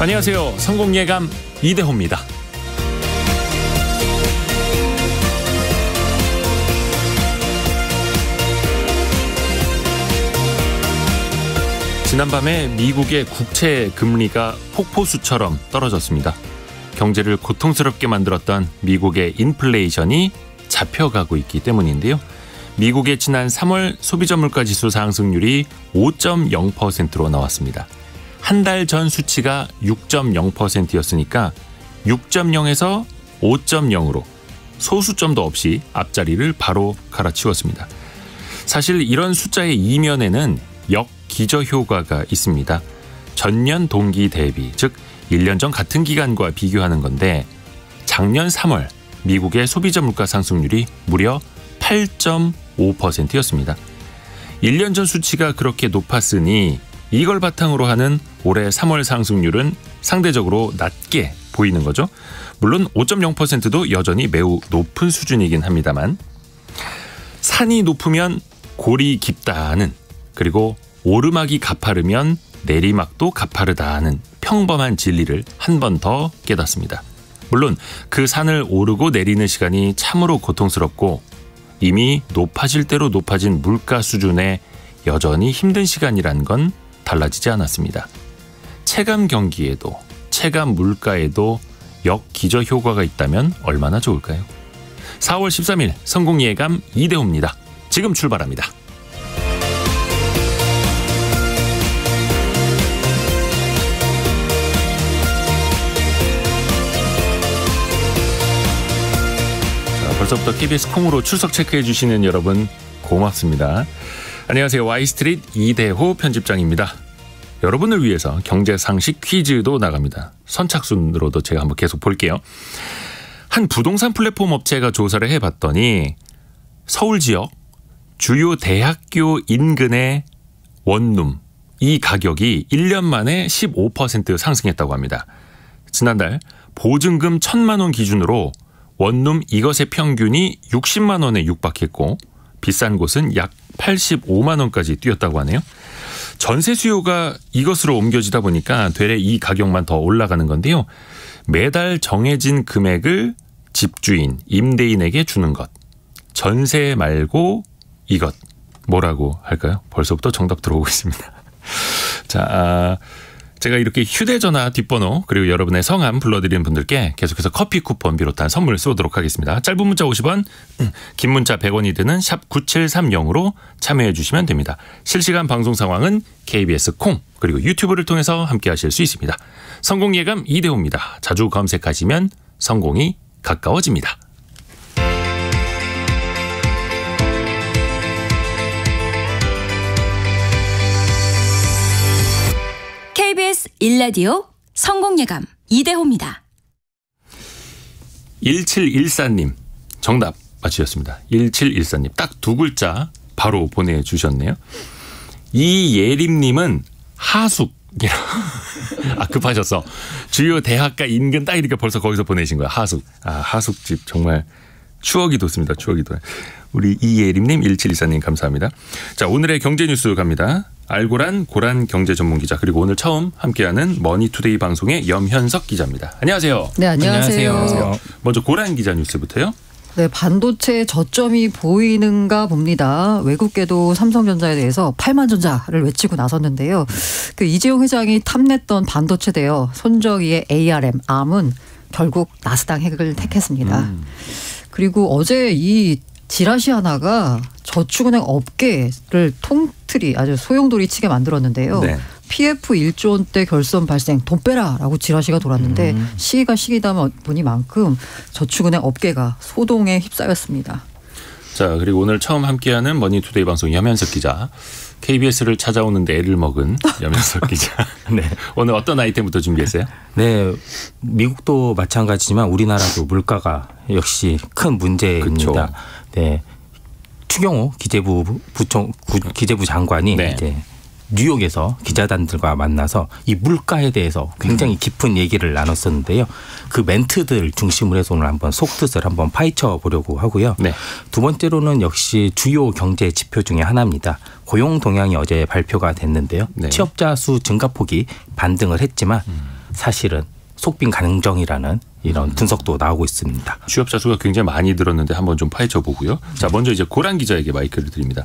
안녕하세요. 성공예감 이대호입니다. 지난밤에 미국의 국채 금리가 폭포수처럼 떨어졌습니다. 경제를 고통스럽게 만들었던 미국의 인플레이션이 잡혀가고 있기 때문인데요. 미국의 지난 3월 소비자 물가지수 상승률이 5.0%로 나왔습니다. 한 달 전 수치가 6.0%였으니까 6.0에서 5.0으로 소수점도 없이 앞자리를 바로 갈아치웠습니다. 사실 이런 숫자의 이면에는 역기저 효과가 있습니다. 전년 동기 대비, 즉 1년 전 같은 기간과 비교하는 건데 작년 3월 미국의 소비자 물가 상승률이 무려 8.5%였습니다. 1년 전 수치가 그렇게 높았으니 이걸 바탕으로 하는 올해 3월 상승률은 상대적으로 낮게 보이는 거죠. 물론 5.0%도 여전히 매우 높은 수준이긴 합니다만 산이 높으면 골이 깊다는, 그리고 오르막이 가파르면 내리막도 가파르다는 평범한 진리를 한 번 더 깨닫습니다. 물론 그 산을 오르고 내리는 시간이 참으로 고통스럽고 이미 높아질 대로 높아진 물가 수준에 여전히 힘든 시간이란 건 달라지지 않았습니다. 체감 경기에도 체감 물가에도 역기저 효과가 있다면 얼마나 좋을까요? 4월 13일 성공예감 이대호입니다. 지금 출발합니다. 벌써부터 KBS 콩으로 출석 체크해 주시는 여러분 고맙습니다. 안녕하세요. Y스트릿 이대호 편집장입니다. 여러분을 위해서 경제상식 퀴즈도 나갑니다. 선착순으로도 제가 한번 계속 볼게요. 한 부동산 플랫폼 업체가 조사를 해봤더니 서울 지역 주요 대학교 인근의 원룸, 이 가격이 1년 만에 15% 상승했다고 합니다. 지난달 보증금 1,000만 원 기준으로 원룸 이것의 평균이 60만 원에 육박했고 비싼 곳은 약 85만 원까지 뛰었다고 하네요. 전세 수요가 이것으로 옮겨지다 보니까 되레 이 가격만 더 올라가는 건데요. 매달 정해진 금액을 집주인, 임대인에게 주는 것. 전세 말고 이것. 뭐라고 할까요? 벌써부터 정답 들어오고 있습니다. 자, 제가 이렇게 휴대전화 뒷번호 그리고 여러분의 성함 불러드리는 분들께 계속해서 커피 쿠폰 비롯한 선물 쏘도록 하겠습니다. 짧은 문자 50원, 긴 문자 100원이 드는 샵 9730으로 참여해 주시면 됩니다. 실시간 방송 상황은 KBS 콩 그리고 유튜브를 통해서 함께 하실 수 있습니다. 성공예감 이대호입니다. 자주 검색하시면 성공이 가까워집니다. KBS 1라디오 성공예감 이대호입니다. 1714님 정답 맞추셨습니다. 1714님 딱 두 글자 바로 보내주셨네요. 이예림님은 하숙이라 급하셔서 주요 대학가 인근 딱 이렇게 벌써 거기서 보내신 거예요. 하숙. 하숙집 정말 추억이 돋습니다. 추억이 돋아요. 우리 이예림님 1714님 감사합니다. 자, 오늘의 경제뉴스 갑니다. 알고란 고란 경제전문기자 그리고 오늘 처음 함께하는 머니투데이 방송의 염현석 기자입니다. 안녕하세요. 네, 안녕하세요. 안녕하세요. 먼저 고란 기자 뉴스부터요. 네, 반도체 저점이 보이는가 봅니다. 외국계도 삼성전자에 대해서 8만 전자를 외치고 나섰는데요. 그 이재용 회장이 탐냈던 반도체 대여 손정희의 ARM, ARM은 결국 나스닥을 택했습니다. 그리고 어제 이 지라시아나가 저축은행 업계를 통틀이 아주 소용돌이치게 만들었는데요. 네. PF 1조 원대 결손 발생 돈 빼라라고 지라시가 돌았는데 시기가 시기다 보니만큼 저축은행 업계가 소동에 휩싸였습니다. 자, 그리고 오늘 처음 함께하는 머니투데이 방송 염현석 기자. KBS를 찾아오는데 애를 먹은 염현석 기자. 네, 오늘 어떤 아이템부터 준비했어요? 네, 미국도 마찬가지지만 우리나라도 물가가 역시 큰 문제입니다. 그쵸. 네, 추경호 기재부 장관이 네. 이제 뉴욕에서 기자단들과 만나서 이 물가에 대해서 굉장히 깊은 얘기를 나눴었는데요. 그 멘트들 중심으로 해서 오늘 한번 속뜻을 한번 파헤쳐 보려고 하고요. 네. 두 번째로는 역시 주요 경제 지표 중에 하나입니다. 고용 동향이 어제 발표가 됐는데요. 네. 취업자 수 증가폭이 반등을 했지만 사실은 속빈 가능성이라는 이런 분석도 나오고 있습니다. 취업자 수가 굉장히 많이 늘었는데 한번 좀 파헤쳐 보고요. 자, 먼저 이제 고란 기자에게 마이크를 드립니다.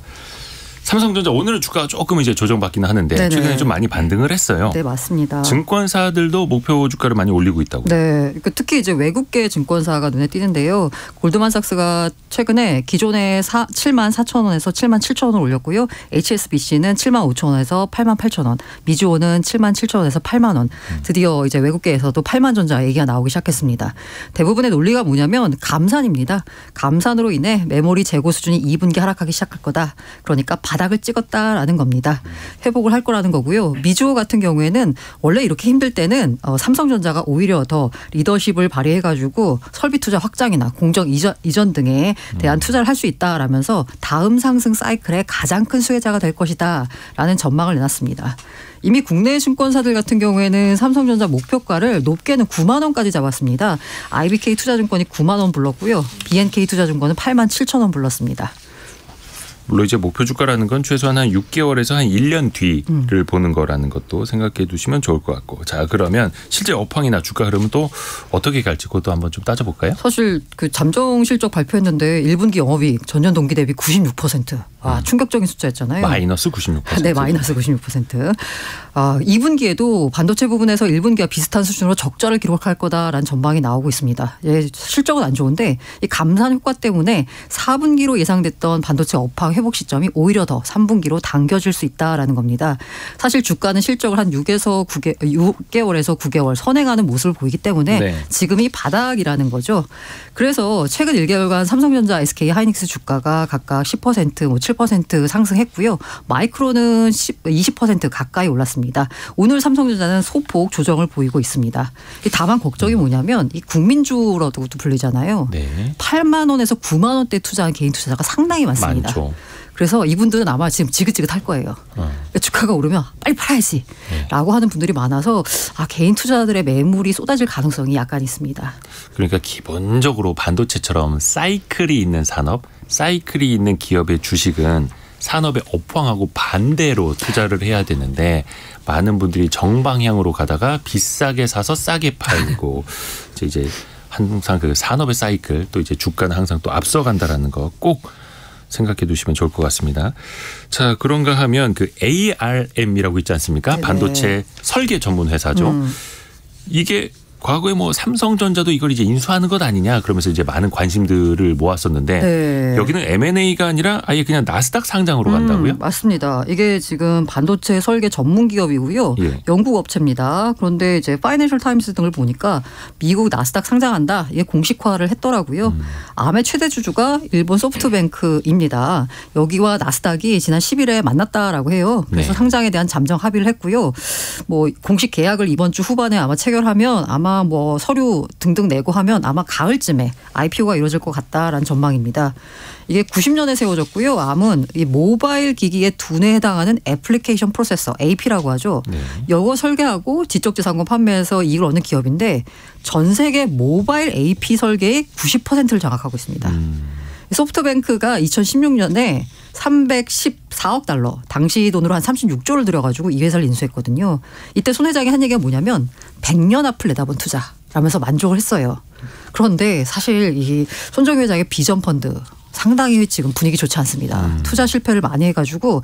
삼성전자 오늘은 주가가 조금 이제 조정받기는 하는데 네네. 최근에 좀 많이 반등을 했어요. 네, 맞습니다. 증권사들도 목표 주가를 많이 올리고 있다고요. 네, 특히 이제 외국계 증권사가 눈에 띄는데요. 골드만삭스가 최근에 기존에 74,000원에서 77,000원을 올렸고요. HSBC는 75,000원에서 88,000원, 미주호는 77,000원에서 8만 원. 드디어 이제 외국계에서도 8만 전자 얘기가 나오기 시작했습니다. 대부분의 논리가 뭐냐면 감산입니다. 감산으로 인해 메모리 재고 수준이 2분기 하락하기 시작할 거다. 그러니까 바닥을 찍었다라는 겁니다. 회복을 할 거라는 거고요. 미주호 같은 경우에는 원래 이렇게 힘들 때는 삼성전자가 오히려 더 리더십을 발휘해가지고 설비 투자 확장이나 공정 이전 등에 대한 투자를 할 수 있다라면서 다음 상승 사이클의 가장 큰 수혜자가 될 것이다라는 전망을 내놨습니다. 이미 국내 증권사들 같은 경우에는 삼성전자 목표가를 높게는 9만 원까지 잡았습니다. IBK 투자증권이 9만 원 불렀고요. BNK 투자증권은 8만 7천 원 불렀습니다. 물론 이제 목표 주가라는 건 최소한 한 6개월에서 한 1년 뒤를 보는 거라는 것도 생각해 두시면 좋을 것 같고. 자, 그러면 실제 업황이나 주가 흐름은 또 어떻게 갈지 그것도 한번 좀 따져볼까요? 사실 그 잠정 실적 발표했는데 1분기 영업이익 전년 동기 대비 96%. 충격적인 숫자였잖아요. 마이너스 96%. 네, 마이너스 96%. 2분기에도 반도체 부분에서 1분기와 비슷한 수준으로 적자를 기록할 거다라는 전망이 나오고 있습니다. 예, 실적은 안 좋은데 이 감산 효과 때문에 4분기로 예상됐던 반도체 업황 회복 시점이 오히려 더 3분기로 당겨질 수 있다라는 겁니다. 사실 주가는 실적을 한 6개월에서 9개월 선행하는 모습을 보이기 때문에 네. 지금이 바닥이라는 거죠. 그래서 최근 1개월간 삼성전자, SK 하이닉스 주가가 각각 10%, 7% 상승했고요. 마이크론은 20% 가까이 올랐습니다. 오늘 삼성전자는 소폭 조정을 보이고 있습니다. 다만 걱정이 뭐냐면 이 국민주라고도 불리잖아요. 네. 8만 원에서 9만 원대 투자한 개인 투자자가 상당히 많습니다. 많죠. 그래서 이분들은 아마 지금 지긋지긋할 거예요. 그러니까 주가가 오르면 빨리 팔아야지 라고 하는 분들이 많아서 개인 투자자들의 매물이 쏟아질 가능성이 약간 있습니다. 그러니까 기본적으로 반도체처럼 사이클이 있는 산업, 사이클이 있는 기업의 주식은 산업의 업황하고 반대로 투자를 해야 되는데 많은 분들이 정방향으로 가다가 비싸게 사서 싸게 팔고 이제 항상 그 산업의 사이클 또 이제 주가는 항상 또 앞서간다라는 거 꼭 생각해 두시면 좋을 것 같습니다. 자, 그런가 하면 그 ARM이라고 있지 않습니까? 네네. 반도체 설계 전문 회사죠. 이게 과거에 뭐 삼성전자도 이걸 이제 인수하는 것 아니냐 그러면서 이제 많은 관심들을 모았었는데 네. 여기는 M&A가 아니라 아예 그냥 나스닥 상장으로 간다고요? 맞습니다. 이게 지금 반도체 설계 전문 기업이고요. 예. 영국 업체입니다. 그런데 이제 파이낸셜 타임스 등을 보니까 미국 나스닥 상장한다. 이게 공식화를 했더라고요. 암의 최대 주주가 일본 소프트뱅크입니다. 여기와 나스닥이 지난 10일에 만났다라고 해요. 그래서 네. 상장에 대한 잠정 합의를 했고요. 뭐 공식 계약을 이번 주 후반에 아마 체결하면 아마 뭐 서류 등등 내고 하면 아마 가을쯤에 IPO가 이루어질 것 같다라는 전망입니다. 이게 90년에 세워졌고요. 암은 이 모바일 기기의 두뇌에 해당하는 애플리케이션 프로세서 AP라고 하죠. 네. 이거 설계하고 지적재산권 판매해서 이익을 얻는 기업인데 전 세계 모바일 AP 설계의 90%를 장악하고 있습니다. 소프트뱅크가 2016년에 314억 달러, 당시 돈으로 한 36조를 들여가지고 이 회사를 인수했거든요. 이때 손 회장이 한 얘기가 뭐냐면 100년 앞을 내다본 투자라면서 만족을 했어요. 그런데 사실 이 손정희 회장의 비전 펀드 상당히 지금 분위기 좋지 않습니다. 투자 실패를 많이 해가지고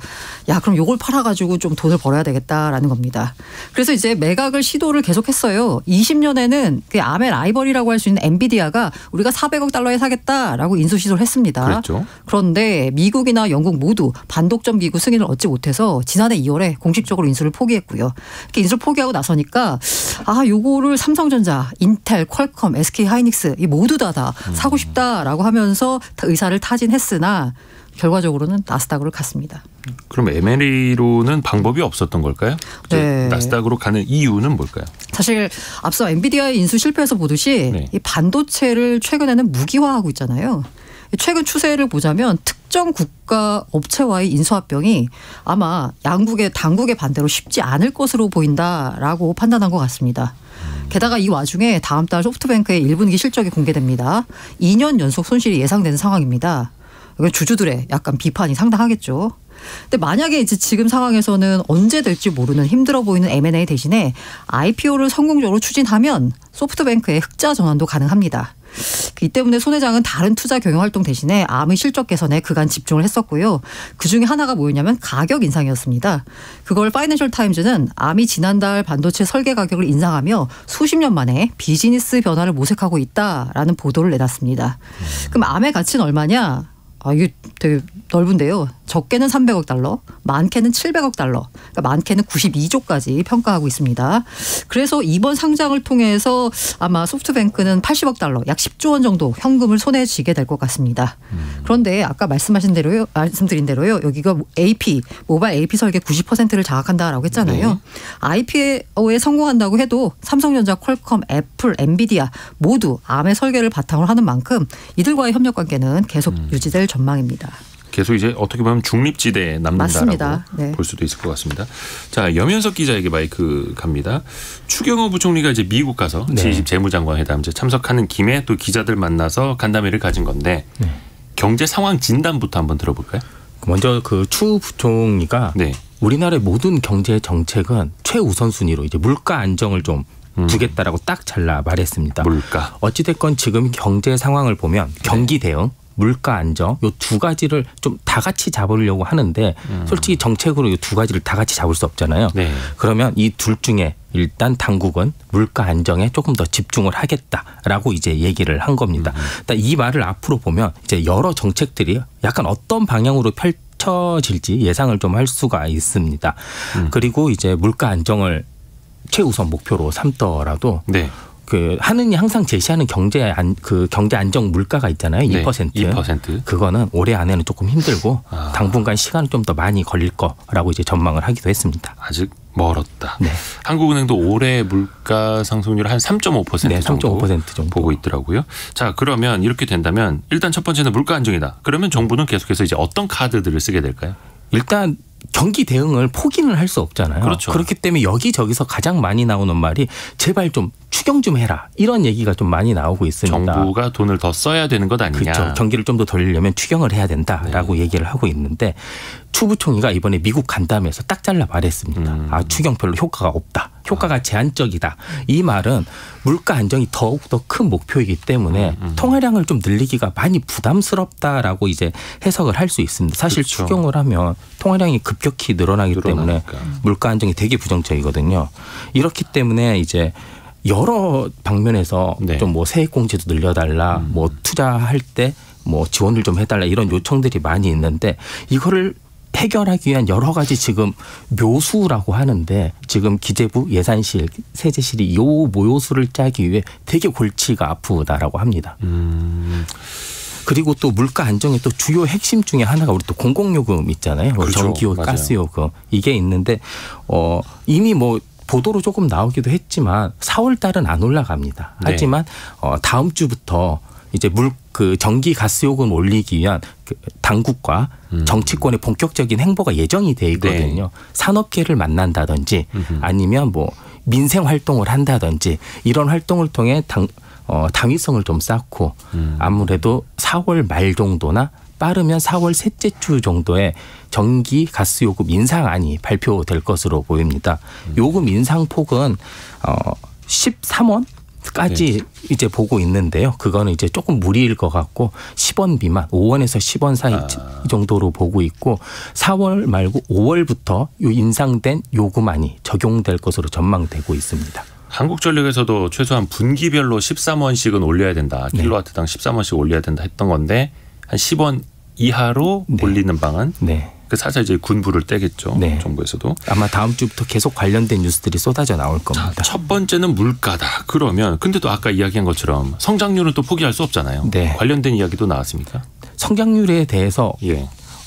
그럼 요걸 팔아가지고 좀 돈을 벌어야 되겠다라는 겁니다. 그래서 이제 매각을 시도를 계속했어요. 20년에는 그 암의 라이벌이라고 할 수 있는 엔비디아가 우리가 400억 달러에 사겠다라고 인수 시도를 했습니다. 그렇죠. 그런데 미국이나 영국 모두 반독점 기구 승인을 얻지 못해서 지난해 2월에 공식적으로 인수를 포기했고요. 이렇게 인수를 포기하고 나서니까 요거를 삼성전자, 인텔, 퀄컴, SK 하이닉스 이 모두 다 사고 싶다라고 하면서 의사를 타진했으나 결과적으로는 나스닥으로 갔습니다. 그럼 M&A로는 방법이 없었던 걸까요? 네. 나스닥으로 가는 이유는 뭘까요? 사실 앞서 엔비디아의 인수 실패에서 보듯이 네. 이 반도체를 최근에는 무기화하고 있잖아요. 최근 추세를 보자면 특정 국가 업체와의 인수합병이 아마 당국의 반대로 쉽지 않을 것으로 보인다라고 판단한 것 같습니다. 게다가 이 와중에 다음 달 소프트뱅크의 1분기 실적이 공개됩니다. 2년 연속 손실이 예상되는 상황입니다. 주주들의 약간 비판이 상당하겠죠. 근데 만약에 이제 지금 상황에서는 언제 될지 모르는 힘들어 보이는 M&A 대신에 IPO를 성공적으로 추진하면 소프트뱅크의 흑자 전환도 가능합니다. 이 때문에 손 회장은 다른 투자 경영 활동 대신에 암의 실적 개선에 그간 집중을 했었고요. 그중에 하나가 뭐였냐면 가격 인상이었습니다. 그걸 파이낸셜 타임즈는 암이 지난달 반도체 설계 가격을 인상하며 수십 년 만에 비즈니스 변화를 모색하고 있다라는 보도를 내놨습니다. 그럼 암의 가치는 얼마냐? 이게 되게 넓은데요. 적게는 300억 달러, 많게는 700억 달러, 그러니까 많게는 92조까지 평가하고 있습니다. 그래서 이번 상장을 통해서 아마 소프트뱅크는 80억 달러, 약 10조 원 정도 현금을 손에 쥐게 될 것 같습니다. 그런데 아까 말씀드린 대로요. 여기가 AP, 모바일 AP 설계 90%를 장악한다라고 했잖아요. 네. IPO에 성공한다고 해도 삼성전자, 퀄컴, 애플, 엔비디아 모두 암의 설계를 바탕으로 하는 만큼 이들과의 협력 관계는 계속 유지될 전망입니다. 계속 이제 어떻게 보면 중립지대에 남는다라고 네. 볼 수도 있을 것 같습니다. 자, 염현석 기자에게 마이크 갑니다. 추경호 부총리가 이제 미국 가서 G20 재무장관 회담 이제 참석하는 김에 또 기자들 만나서 간담회를 가진 건데 경제 상황 진단부터 한번 들어볼까요? 먼저 그 추 부총리가 우리나라의 모든 경제 정책은 최우선순위로 이제 물가 안정을 좀 두겠다라고 딱 잘라 말했습니다. 물가. 어찌됐건 지금 경제 상황을 보면 경기 대응, 물가 안정 요 두 가지를 좀 다 같이 잡으려고 하는데 솔직히 정책으로 이 두 가지를 다 같이 잡을 수 없잖아요. 그러면 이 둘 중에 일단 당국은 물가 안정에 조금 더 집중을 하겠다라고 이제 얘기를 한 겁니다. 이 말을 앞으로 보면 이제 여러 정책들이 약간 어떤 방향으로 펼쳐질지 예상을 좀 할 수가 있습니다. 그리고 이제 물가 안정을 최우선 목표로 삼더라도 그 하느니 항상 제시하는 경제 안정 물가가 있잖아요. 2%. 2%. 그거는 올해 안에는 조금 힘들고 당분간 시간은 좀 더 많이 걸릴 거라고 이제 전망을 하기도 했습니다. 아직 멀었다. 한국은행도 올해 물가 상승률 한 3.5% 정도 3.5% 정도 보고 있더라고요. 자, 그러면 이렇게 된다면 일단 첫 번째는 물가 안정이다. 그러면 정부는 계속해서 이제 어떤 카드들을 쓰게 될까요? 일단 경기 대응을 포기는 할 수 없잖아요. 그렇죠. 그렇기 때문에 여기저기서 가장 많이 나오는 말이 제발 좀 추경 좀 해라. 이런 얘기가 좀 많이 나오고 있습니다. 정부가 돈을 더 써야 되는 것 아니냐. 그렇죠. 경기를 좀 더 돌리려면 추경을 해야 된다라고 얘기를 하고 있는데 추 부총리가 이번에 미국 간담회에서 딱 잘라 말했습니다. 추경 별로 효과가 없다. 효과가 제한적이다. 이 말은 물가 안정이 더욱더 큰 목표이기 때문에 통화량을 좀 늘리기가 많이 부담스럽다라고 이제 해석을 할 수 있습니다. 사실 그렇죠. 추경을 하면 통화량이 급격히 늘어나기 때문에 물가 안정이 되게 부정적이거든요. 이렇기 때문에 이제 여러 방면에서 좀 뭐 세액공제도 늘려달라, 뭐 투자할 때 뭐 지원을 좀 해달라 이런 요청들이 많이 있는데 이거를 해결하기 위한 여러 가지 지금 묘수라고 하는데 지금 기재부 예산실 세제실이 이 묘수를 짜기 위해 되게 골치가 아프다라고 합니다. 그리고 또 물가 안정의 또 주요 핵심 중에 하나가 우리 또 공공요금 있잖아요. 그렇죠. 전기요, 맞아요. 가스요금 이게 있는데 이미 뭐 보도로 조금 나오기도 했지만 4월 달은 안 올라갑니다. 하지만 다음 주부터 이제 전기 가스요금 올리기 위한 그 당국과 정치권의 본격적인 행보가 예정이 돼 있거든요. 산업계를 만난다든지 아니면 뭐 민생 활동을 한다든지 이런 활동을 통해 당위성을 좀 쌓고 아무래도 4월 말 정도나 빠르면 4월 셋째 주 정도에 전기 가스요금 인상안이 발표될 것으로 보입니다. 요금 인상 폭은 13원까지 이제 보고 있는데요. 그거는 이제 조금 무리일 것 같고 10원 미만, 5원에서 10원 사이 정도로 보고 있고 4월 말고 5월부터 요 인상된 요금안이 적용될 것으로 전망되고 있습니다. 한국전력에서도 최소한 분기별로 13원씩은 올려야 된다. 킬로와트당 13원씩 올려야 된다 했던 건데 한 10원 이하로 올리는 방안. 그 살짝 이제 군부를 떼겠죠. 정부에서도. 아마 다음 주부터 계속 관련된 뉴스들이 쏟아져 나올 겁니다. 자, 첫 번째는 물가다. 그러면 근데 또 아까 이야기한 것처럼 성장률은 또 포기할 수 없잖아요. 관련된 이야기도 나왔습니까? 성장률에 대해서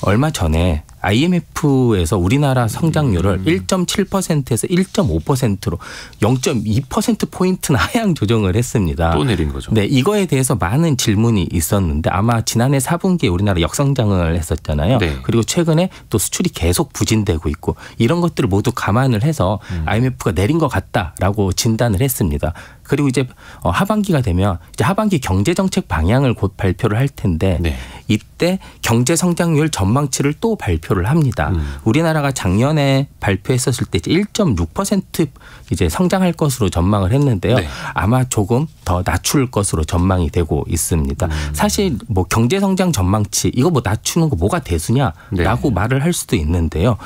얼마 전에 IMF에서 우리나라 성장률을 1.7%에서 1.5%로 0.2%포인트나 하향 조정을 했습니다. 또 내린 거죠. 네, 이거에 대해서 많은 질문이 있었는데 아마 지난해 4분기에 우리나라 역성장을 했었잖아요. 그리고 최근에 또 수출이 계속 부진되고 있고 이런 것들을 모두 감안을 해서 IMF가 내린 것 같다라고 진단을 했습니다. 그리고 이제 하반기가 되면 이제 하반기 경제정책 방향을 곧 발표를 할 텐데 네. 이때 경제 성장률 전망치를 또 발표를 합니다. 우리나라가 작년에 발표했었을 때 1.6% 이제 성장할 것으로 전망을 했는데요. 네. 아마 조금 더 낮출 것으로 전망이 되고 있습니다. 사실 뭐 경제 성장 전망치 이거 뭐 낮추는 거 뭐가 대수냐라고 네. 말을 할 수도 있는데요.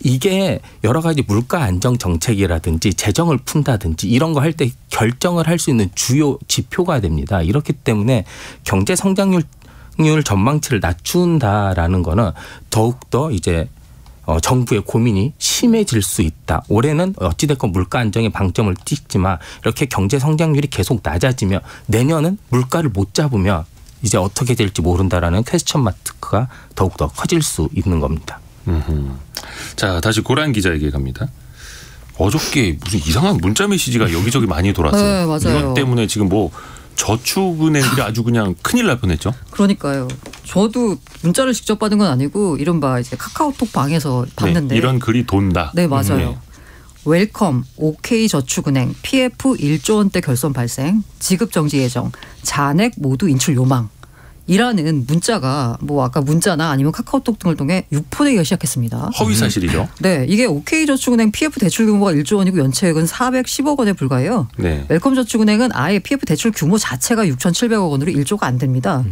이게 여러 가지 물가 안정 정책이라든지 재정을 푼다든지 이런 거 할 때 결정을 할 수 있는 주요 지표가 됩니다. 이렇기 때문에 경제 성장률 전망치를 낮춘다라는 거는 더욱더 이제 정부의 고민이 심해질 수 있다. 올해는 어찌됐건 물가 안정에 방점을 찍지만 이렇게 경제 성장률이 계속 낮아지면 내년은 물가를 못 잡으면 이제 어떻게 될지 모른다라는 퀘스천 마크가 더욱더 커질 수 있는 겁니다. 자, 다시 고란 기자에게 갑니다. 어저께 무슨 이상한 문자 메시지가 여기저기 많이 돌았어요. 네, 맞아요. 이것 때문에 지금 뭐 저축은행들이 아주 그냥 큰일 날 뻔했죠. 그러니까요. 저도 문자를 직접 받은 건 아니고 이른바 이제 카카오톡 방에서 봤는데 네, 이런 글이 돈다. 네, 맞아요. 웰컴, OK저축은행, PF 1조 원대 결손 발생, 지급정지 예정, 잔액 모두 인출 요망. 이라는 문자가 뭐 아까 문자나 아니면 카카오톡 등을 통해 유포되기가 시작했습니다. 허위 사실이죠. 네, 이게 OK저축은행 PF 대출 규모가 1조 원이고 연체액은 410억 원에 불과해요. 네. 웰컴저축은행은 아예 PF 대출 규모 자체가 6,700억 원으로 1조가 안 됩니다.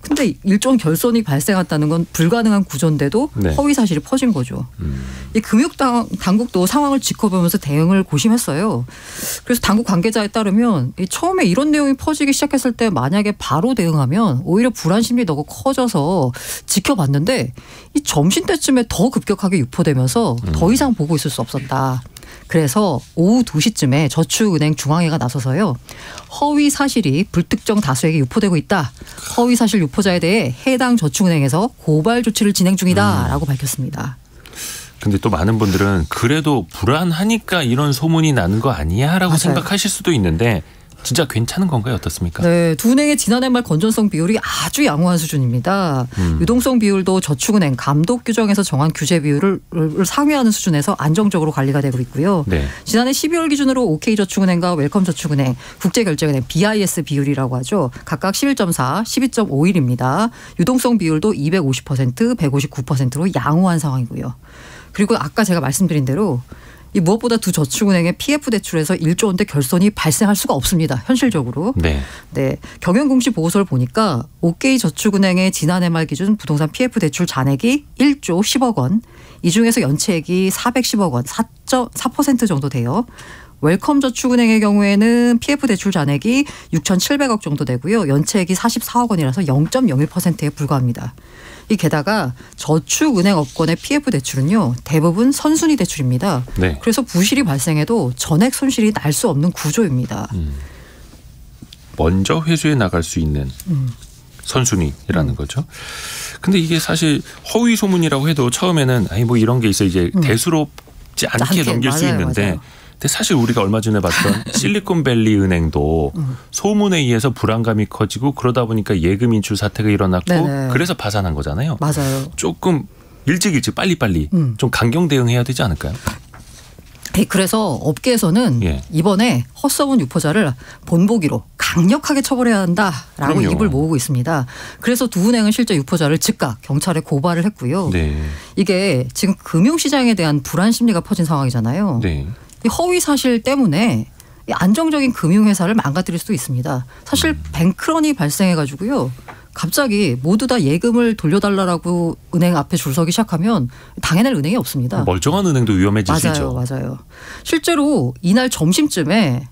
근데 1조 원 결손이 발생했다는 건 불가능한 구조인데도 네. 허위 사실이 퍼진 거죠. 이 금융당국도 상황을 지켜보면서 대응을 고심했어요. 그래서 당국 관계자에 따르면 처음에 이런 내용이 퍼지기 시작했을 때 만약에 바로 대응하면 오히려 불안 심리 너무 커져서 지켜봤는데 이 점심때쯤에 더 급격하게 유포되면서 더 이상 보고 있을 수 없었다. 그래서 오후 2시쯤에 저축은행 중앙회가 나서서요. 허위 사실이 불특정 다수에게 유포되고 있다. 허위 사실 유포자에 대해 해당 저축은행에서 고발 조치를 진행 중이다라고 밝혔습니다. 근데 또 많은 분들은 그래도 불안하니까 이런 소문이 나는 거 아니야? 라고 맞아요. 생각하실 수도 있는데 진짜 괜찮은 건가요? 어떻습니까? 네, 두 은행의 지난해 말 건전성 비율이 아주 양호한 수준입니다. 유동성 비율도 저축은행 감독 규정에서 정한 규제 비율을 상회하는 수준에서 안정적으로 관리가 되고 있고요. 네. 지난해 12월 기준으로 OK저축은행과 웰컴저축은행, 국제결제은행 BIS 비율이라고 하죠. 각각 11.4, 12.51입니다. 유동성 비율도 250%, 159%로 양호한 상황이고요. 그리고 아까 제가 말씀드린 대로 이 무엇보다 두 저축은행의 PF 대출에서 1조 원대 결손이 발생할 수가 없습니다. 현실적으로. 네. 네. 경영공시 보고서를 보니까 OK저축은행의 지난해 말 기준 부동산 PF 대출 잔액이 1조 10억 원. 이 중에서 연체액이 410억 원, 4% 정도 돼요. 웰컴저축은행의 경우에는 PF 대출 잔액이 6,700억 정도 되고요. 연체액이 44억 원이라서 0.01%에 불과합니다. 이 게다가 저축은행 업권의 PF 대출은요. 대부분 선순위 대출입니다. 네. 그래서 부실이 발생해도 전액 손실이 날 수 없는 구조입니다. 먼저 회수해 나갈 수 있는 선순위라는 거죠. 근데 이게 사실 허위 소문이라고 해도 처음에는 아니 뭐 이런 게 있어 이제 대수롭지 않게 넘길 수 있는데 맞아요. 근데 사실 우리가 얼마 전에 봤던 실리콘밸리 은행도 소문에 의해서 불안감이 커지고 그러다 보니까 예금 인출 사태가 일어났고 네네. 그래서 파산한 거잖아요. 맞아요. 조금 일찍 빨리빨리 좀 강경 대응해야 되지 않을까요? 네, 그래서 업계에서는 이번에 헛소문 유포자를 본보기로 강력하게 처벌해야 한다라고 그럼요. 입을 모으고 있습니다. 그래서 두 은행은 실제 유포자를 즉각 경찰에 고발을 했고요. 네. 이게 지금 금융시장에 대한 불안 심리가 퍼진 상황이잖아요. 네. 이 허위 사실 때문에 안정적인 금융회사를 망가뜨릴 수도 있습니다. 사실 뱅크런이 발생해가지고요. 갑자기 모두 다 예금을 돌려달라고 은행 앞에 줄 서기 시작하면 당해낼 은행이 없습니다. 멀쩡한 은행도 위험해질 수 있죠. 맞아요. 실제로 이날 점심쯤에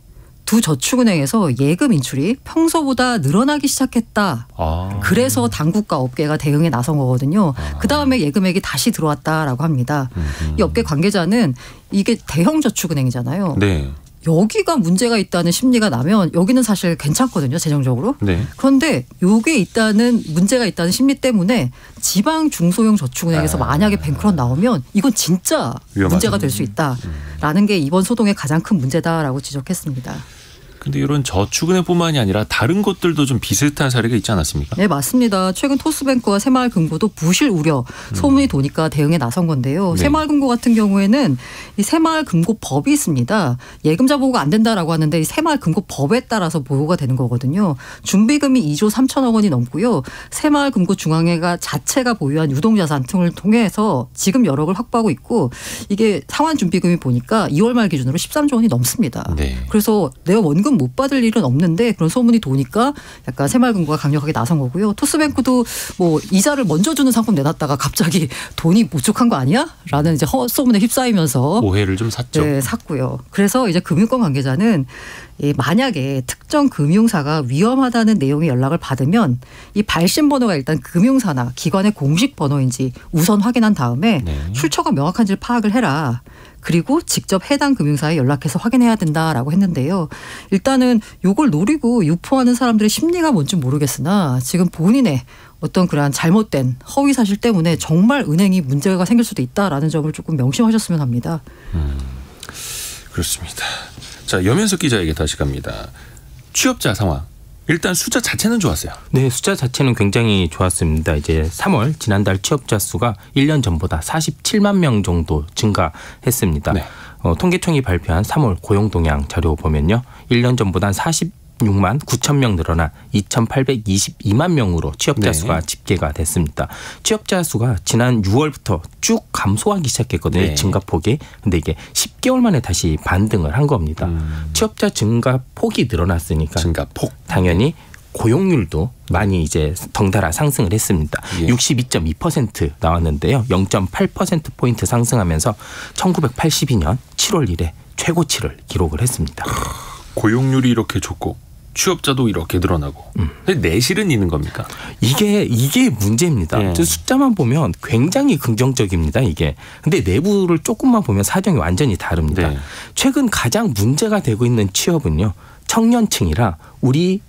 두 저축은행에서 예금 인출이 평소보다 늘어나기 시작했다. 그래서 당국과 업계가 대응에 나선 거거든요. 그다음에 예금액이 다시 들어왔다라고 합니다. 이 업계 관계자는 이게 대형 저축은행이잖아요. 네. 여기가 문제가 있다는 심리가 나면 여기는 사실 괜찮거든요. 재정적으로. 네. 그런데 여기에 있다는 문제가 있다는 심리 때문에 지방 중소형 저축은행에서 만약에 뱅크런 나오면 이건 진짜 문제가 될 수 있다라는 게 이번 소동의 가장 큰 문제다라고 지적했습니다. 근데 이런 저축은행뿐만이 아니라 다른 곳들도 좀 비슷한 사례가 있지 않았습니까? 네, 맞습니다. 최근 토스뱅크와 새마을금고도 부실 우려 소문이 도니까 대응에 나선 건데요. 네. 새마을금고 같은 경우에는 이 새마을금고법이 있습니다. 예금자 보호가 안 된다라고 하는데 이 새마을금고법에 따라서 보호가 되는 거거든요. 준비금이 2조 3천억 원이 넘고요. 새마을금고 중앙회가 자체가 보유한 유동자산 등을 통해서 지금 여력을 확보하고 있고 이게 상환 준비금이 보니까 2월 말 기준으로 13조 원이 넘습니다. 네. 그래서 내가 원금 못 받을 일은 없는데 그런 소문이 도니까 약간 새마을금고가 강력하게 나선 거고요. 토스뱅크도 뭐 이자를 먼저 주는 상품 내놨다가 갑자기 돈이 부족한 거 아니야? 라는 이제 헛소문에 휩싸이면서 오해를 좀 샀죠. 네, 샀고요. 그래서 이제 금융권 관계자는 만약에 특정 금융사가 위험하다는 내용의 연락을 받으면 이 발신 번호가 일단 금융사나 기관의 공식 번호인지 우선 확인한 다음에 네. 출처가 명확한지를 파악을 해라. 그리고 직접 해당 금융사에 연락해서 확인해야 된다라고 했는데요. 일단은 이걸 노리고 유포하는 사람들의 심리가 뭔지 모르겠으나 지금 본인의 어떤 그러한 잘못된 허위 사실 때문에 정말 은행이 문제가 생길 수도 있다라는 점을 조금 명심하셨으면 합니다. 그렇습니다. 자, 염현석 기자에게 다시 갑니다. 취업자 상황. 일단 숫자 자체는 좋았어요. 네, 숫자 자체는 굉장히 좋았습니다. 이제 3월 지난달 취업자 수가 1년 전보다 47만 명 정도 증가했습니다. 네. 통계청이 발표한 3월 고용 동향 자료 보면요. 1년 전보다 46만 9천 명 늘어나 2,822만 명으로 취업자 네. 수가 집계가 됐습니다. 취업자 수가 지난 6월부터 쭉 감소하기 시작했거든요. 네. 증가폭이. 근데 이게 10개월 만에 다시 반등을 한 겁니다. 취업자 증가폭이 늘어났으니까 증가폭. 당연히 고용률도 많이 이제 덩달아 상승을 했습니다. 예. 62.2% 나왔는데요. 0.8%포인트 상승하면서 1982년 7월 이래 최고치를 기록을 했습니다. 고용률이 이렇게 좋고 취업자도 이렇게 늘어나고. 근데 내실은 있는 겁니까? 이게 문제입니다. 네. 숫자만 보면 굉장히 긍정적입니다. 이게. 근데 내부를 조금만 보면 사정이 완전히 다릅니다. 네. 최근 가장 문제가 되고 있는 취업은요. 청년층이라 우리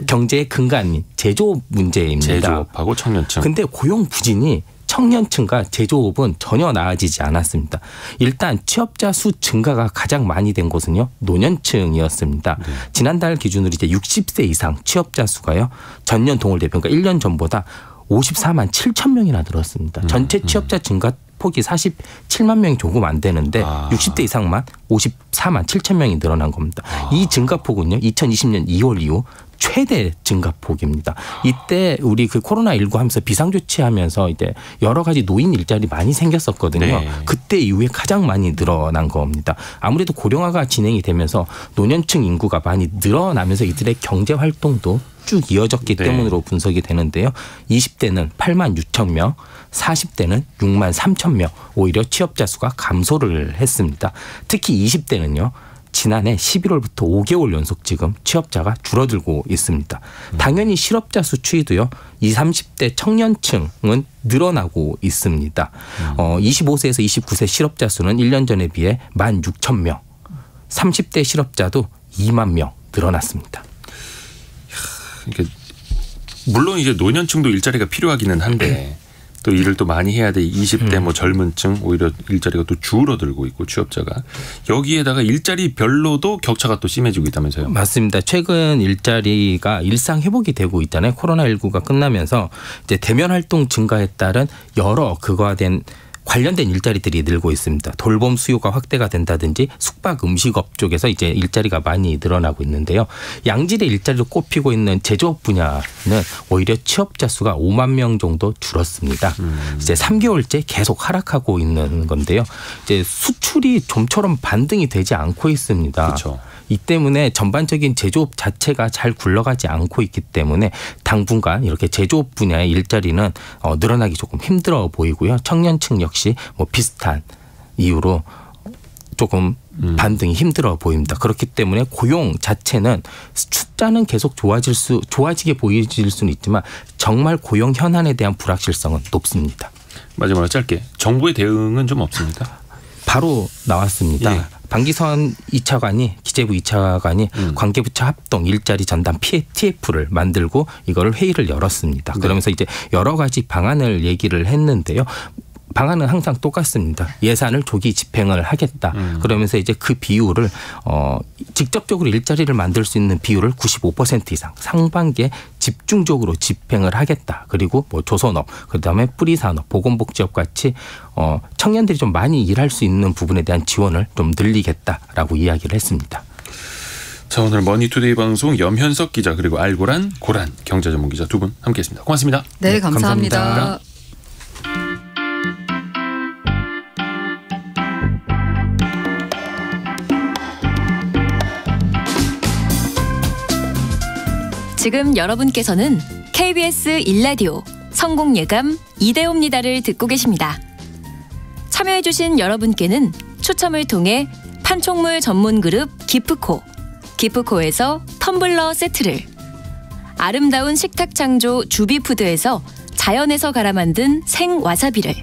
경제의 근간인 제조업 문제입니다. 제조업하고 청년층. 근데 고용 부진이 청년층과 제조업은 전혀 나아지지 않았습니다. 일단 취업자 수 증가가 가장 많이 된 곳은요. 노년층이었습니다. 네. 지난달 기준으로 이제 60세 이상 취업자 수가요. 전년 동월 대비 그러니까 1년 전보다 54만 7천 명이나 늘었습니다. 전체 취업자 증가 폭이 47만 명이 조금 안 되는데 60대 이상만 54만 7천 명이 늘어난 겁니다. 이 증가폭은요. 2020년 2월 이후 최대 증가폭입니다. 이때 우리 그 코로나19 하면서 비상조치하면서 이제 여러 가지 노인 일자리 많이 생겼었거든요. 네. 그때 이후에 가장 많이 늘어난 겁니다. 아무래도 고령화가 진행이 되면서 노년층 인구가 많이 늘어나면서 이들의 경제 활동도 쭉 이어졌기 네. 때문으로 분석이 되는데요. 20대는 8만 6천 명, 40대는 6만 3천 명, 오히려 취업자 수가 감소를 했습니다. 특히 20대는요. 지난해 11월부터 5개월 연속 지금 취업자가 줄어들고 있습니다. 당연히 실업자 수 추이도요. 20, 30대 청년층은 늘어나고 있습니다. 25세에서 29세 실업자 수는 1년 전에 비해 16,000명, 30대 실업자도 2만 명 늘어났습니다. 그러니까 물론 이제 노년층도 일자리가 필요하기는 한데 또 일을 또 많이 해야 돼. 20대 뭐 젊은층 오히려 일자리가 또 줄어들고 있고 취업자가 여기에다가 일자리별로도 격차가 또 심해지고 있다면서요. 맞습니다. 최근 일자리가 일상 회복이 되고 있잖아요. 코로나19가 끝나면서 이제 대면 활동 증가에 따른 여러 그거와 된 관련된 일자리들이 늘고 있습니다. 돌봄 수요가 확대가 된다든지 숙박 음식업 쪽에서 이제 일자리가 많이 늘어나고 있는데요. 양질의 일자리로 꼽히고 있는 제조업 분야는 오히려 취업자 수가 5만 명 정도 줄었습니다. 이제 3개월째 계속 하락하고 있는 건데요. 이제 수출이 좀처럼 반등이 되지 않고 있습니다. 그렇죠. 이 때문에 전반적인 제조업 자체가 잘 굴러가지 않고 있기 때문에 당분간 이렇게 제조업 분야의 일자리는 늘어나기 조금 힘들어 보이고요. 청년층 역시 뭐 비슷한 이유로 조금 반등이 힘들어 보입니다. 그렇기 때문에 고용 자체는 숫자는 계속 좋아지게 보여질 수는 있지만 정말 고용 현안에 대한 불확실성은 높습니다. 마지막으로 짧게 정부의 대응은 좀 없습니까? 바로 나왔습니다. 예. 방기선 2차관이 기재부 2차관이 관계부처 합동 일자리 전담 TF를 만들고 이거를 회의를 열었습니다. 그러면서 이제 여러 가지 방안을 얘기를 했는데요. 방안은 항상 똑같습니다. 예산을 조기 집행을 하겠다. 그러면서 이제 그 비율을 직접적으로 일자리를 만들 수 있는 비율을 95% 이상 상반기에 집중적으로 집행을 하겠다. 그리고 뭐 조선업, 그다음에 뿌리산업, 보건복지업 같이 청년들이 좀 많이 일할 수 있는 부분에 대한 지원을 좀 늘리겠다라고 이야기를 했습니다. 자, 오늘 머니투데이 방송 염현석 기자 그리고 알고란 고란 경제전문기자 두 분 함께했습니다. 고맙습니다. 네, 감사합니다. 감사합니다. 지금 여러분께서는 KBS 일라디오 성공예감 이대호입니다를 듣고 계십니다. 참여해주신 여러분께는 추첨을 통해 판촉물 전문 그룹 기프코에서 텀블러 세트를, 아름다운 식탁 창조 주비푸드에서 자연에서 갈아 만든 생와사비를,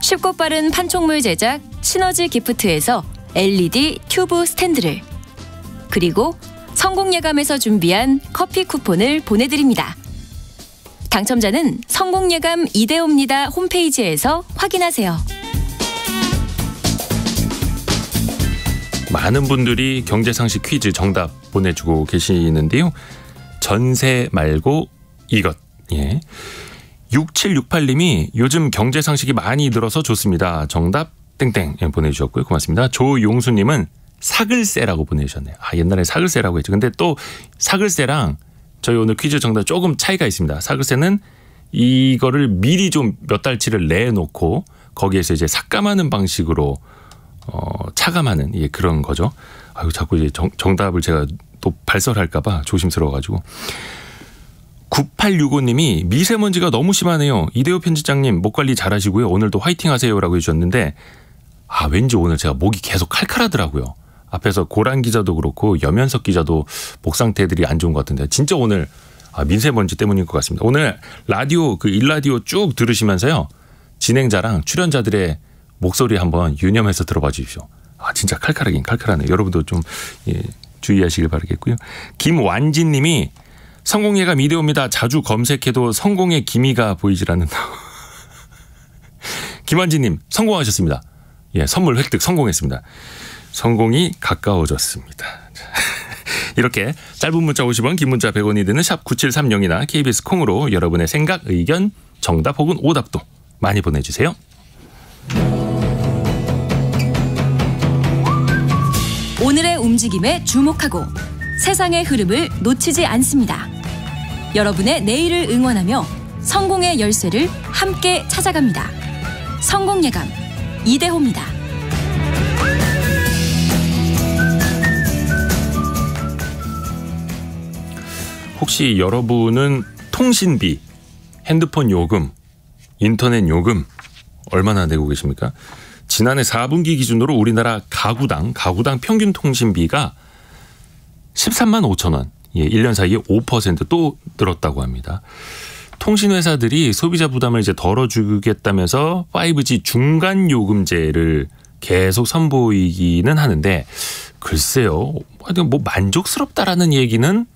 쉽고 빠른 판촉물 제작 시너지 기프트에서 LED 튜브 스탠드를, 그리고 성공예감에서 준비한 커피 쿠폰을 보내드립니다. 당첨자는 성공예감 이대호입니다 홈페이지에서 확인하세요. 많은 분들이 경제상식 퀴즈 정답 보내주고 계시는데요. 전세 말고 이것. 예. 6768님이 요즘 경제상식이 많이 늘어서 좋습니다. 정답 땡땡 보내주셨고요. 고맙습니다. 조용수님은 사글세라고 보내주셨네요. 옛날에 사글세라고 했죠. 근데 또 사글세랑 저희 오늘 퀴즈 정답 조금 차이가 있습니다. 사글세는 이거를 미리 좀 몇 달치를 내놓고 거기에서 이제 삭감하는 방식으로 차감하는 그런 거죠. 자꾸 이제 정답을 제가 또 발설할까 봐 조심스러워가지고. 9865님이 미세먼지가 너무 심하네요. 이대호 편집장님 목 관리 잘하시고요. 오늘도 화이팅 하세요라고 해주셨는데 왠지 오늘 제가 목이 계속 칼칼하더라고요. 앞에서 고란 기자도 그렇고 염현석 기자도 목 상태들이 안 좋은 것 같은데 진짜 오늘 미세먼지 때문인 것 같습니다. 오늘 라디오 일라디오 쭉 들으시면서요. 진행자랑 출연자들의 목소리 한번 유념해서 들어봐 주십시오. 진짜 칼칼하긴 칼칼하네요. 여러분도 좀 주의하시길 바라겠고요. 김완진 님이 성공예감 이대호입니다. 자주 검색해도 성공의 기미가 보이질 않는다고. 김완진 님 성공하셨습니다. 선물 획득 성공했습니다. 성공이 가까워졌습니다. 이렇게 짧은 문자 50원, 긴 문자 100원이 드는 샵 9730이나 KBS 콩으로 여러분의 생각, 의견, 정답 혹은 오답도 많이 보내주세요. 오늘의 움직임에 주목하고 세상의 흐름을 놓치지 않습니다. 여러분의 내일을 응원하며 성공의 열쇠를 함께 찾아갑니다. 성공예감 이대호입니다. 혹시 여러분은 통신비, 핸드폰 요금, 인터넷 요금 얼마나 내고 계십니까? 지난해 4분기 기준으로 우리나라 가구당 평균 통신비가 13만 5천 원. 1년 사이에 5% 또 늘었다고 합니다. 통신회사들이 소비자 부담을 이제 덜어주겠다면서 5G 중간 요금제를 계속 선보이기는 하는데 글쎄요. 뭐 만족스럽다라는 얘기는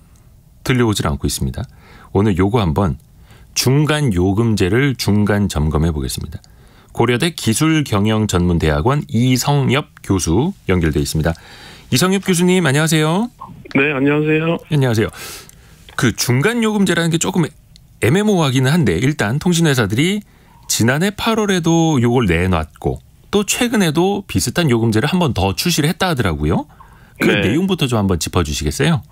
들려오질 않고 있습니다. 오늘 요거 한번 중간 요금제를 중간 점검해 보겠습니다. 고려대 기술경영전문대학원 이성엽 교수 연결돼 있습니다. 이성엽 교수님 안녕하세요. 네, 안녕하세요. 안녕하세요. 그 중간 요금제라는 게 조금 애매모호하기는 한데 일단 통신회사들이 지난해 8월에도 요걸 내놨고 또 최근에도 비슷한 요금제를 한 번 더 출시를 했다 하더라고요. 그 내용부터 좀 한번 짚어주시겠어요?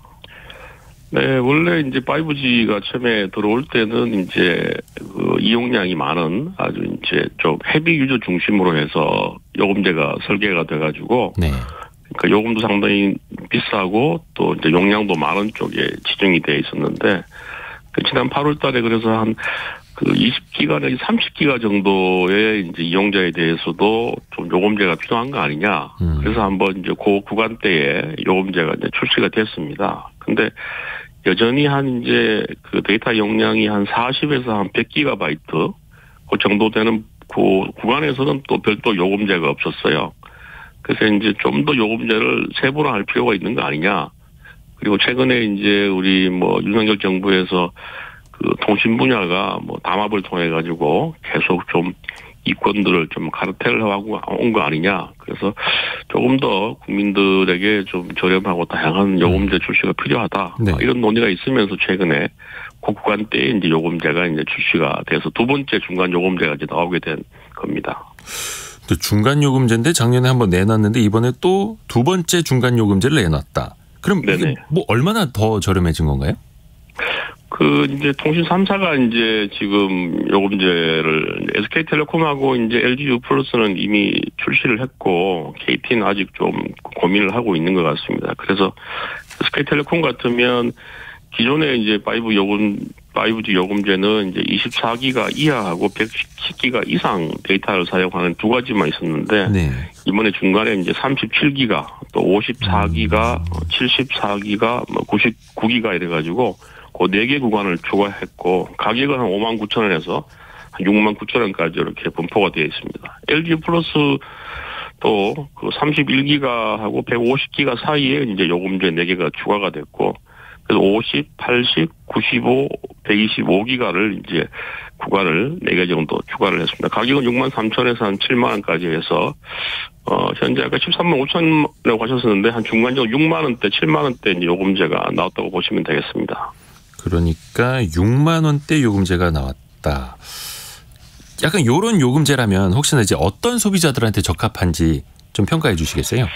네, 원래 이제 5G가 처음에 들어올 때는 이제 그 이용량이 많은 아주 이제 좀 헤비 유저 중심으로 해서 요금제가 설계가 돼가지고, 그러니까 요금도 상당히 비싸고 또 이제 용량도 많은 쪽에 지정이 돼 있었는데, 지난 8월달에 그래서 한 그 20기가 내지 30기가 정도의 이제 이용자에 대해서도 좀 요금제가 필요한 거 아니냐. 그래서 한번 이제 그 구간대에 요금제가 이제 출시가 됐습니다. 근데 여전히 한 이제 그 데이터 용량이 한 40에서 한 100기가바이트 그 정도 되는 그 구간에서는 또 별도 요금제가 없었어요. 그래서 이제 좀 더 요금제를 세분화할 필요가 있는 거 아니냐. 그리고 최근에 이제 우리 뭐 윤석열 정부에서 그 통신 분야가 뭐 담합을 통해 가지고 계속 좀 이권들을 좀 카르텔을 하고 온 거 아니냐. 그래서 조금 더 국민들에게 좀 저렴하고 다양한 요금제 출시가 필요하다. 네. 이런 논의가 있으면서 최근에 국간대에 이제 요금제가 이제 출시가 돼서 두 번째 중간 요금제가 이제 나오게 된 겁니다. 중간 요금제인데 작년에 한번 내놨는데 이번에 또 두 번째 중간 요금제를 내놨다. 그럼 이게 뭐 얼마나 더 저렴해진 건가요? 그 이제 통신 3사가 이제 지금 요금제를 SK텔레콤하고 이제 LG유플러스는 이미 출시를 했고 KT는 아직 좀 고민을 하고 있는 것 같습니다. 그래서 SK텔레콤 같으면 기존에 이제 5G 요금제는 이제 24기가 이하하고 110기가 이상 데이터를 사용하는 두 가지만 있었는데 네. 이번에 중간에 이제 37기가 또 54기가 74기가 99기가 이래가지고 그 4개 구간을 추가했고 가격은 한 59,000원에서 한 69,000원까지 이렇게 분포가 되어 있습니다. LG 플러스 또 그 31기가하고 150기가 사이에 이제 요금제 4개가 추가가 됐고 그래서 50, 80, 95, 125기가를 이제 구간을 4개 정도 추가를 했습니다. 가격은 63,000원에서 한 7만원까지 해서 현재 아까 13만 5천이라고 하셨었는데 한 중간적으로 6만원대, 7만원대 이제 요금제가 나왔다고 보시면 되겠습니다. 그러니까 6만 원대 요금제가 나왔다. 약간 이런 요금제라면 혹시나 이제 어떤 소비자들한테 적합한지 좀 평가해 주시겠어요?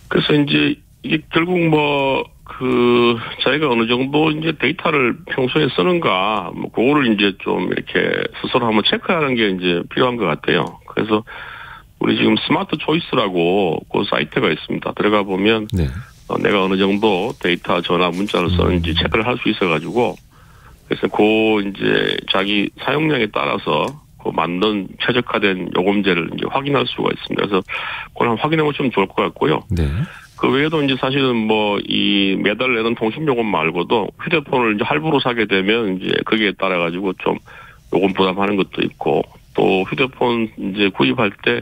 그래서 이제 이게 결국 자기가 어느 정도 이제 데이터를 평소에 쓰는가, 그거를 이제 좀 이렇게 스스로 한번 체크하는 게 이제 필요한 것 같아요. 그래서 우리 지금 스마트 초이스라고 그 사이트가 있습니다. 들어가 보면 네. 내가 어느 정도 데이터, 전화, 문자를 썼는지 체크를 할 수 있어가지고, 그래서 이제 자기 사용량에 따라서 만든 최적화된 요금제를 이제 확인할 수가 있습니다. 그래서 그걸 한번 확인해 보시면 좋을 것 같고요. 네. 그 외에도 이제 사실은 이 매달 내는 통신요금 말고도 휴대폰을 이제 할부로 사게 되면 이제 거기에 따라가지고 좀 요금 부담하는 것도 있고, 또 휴대폰 이제 구입할 때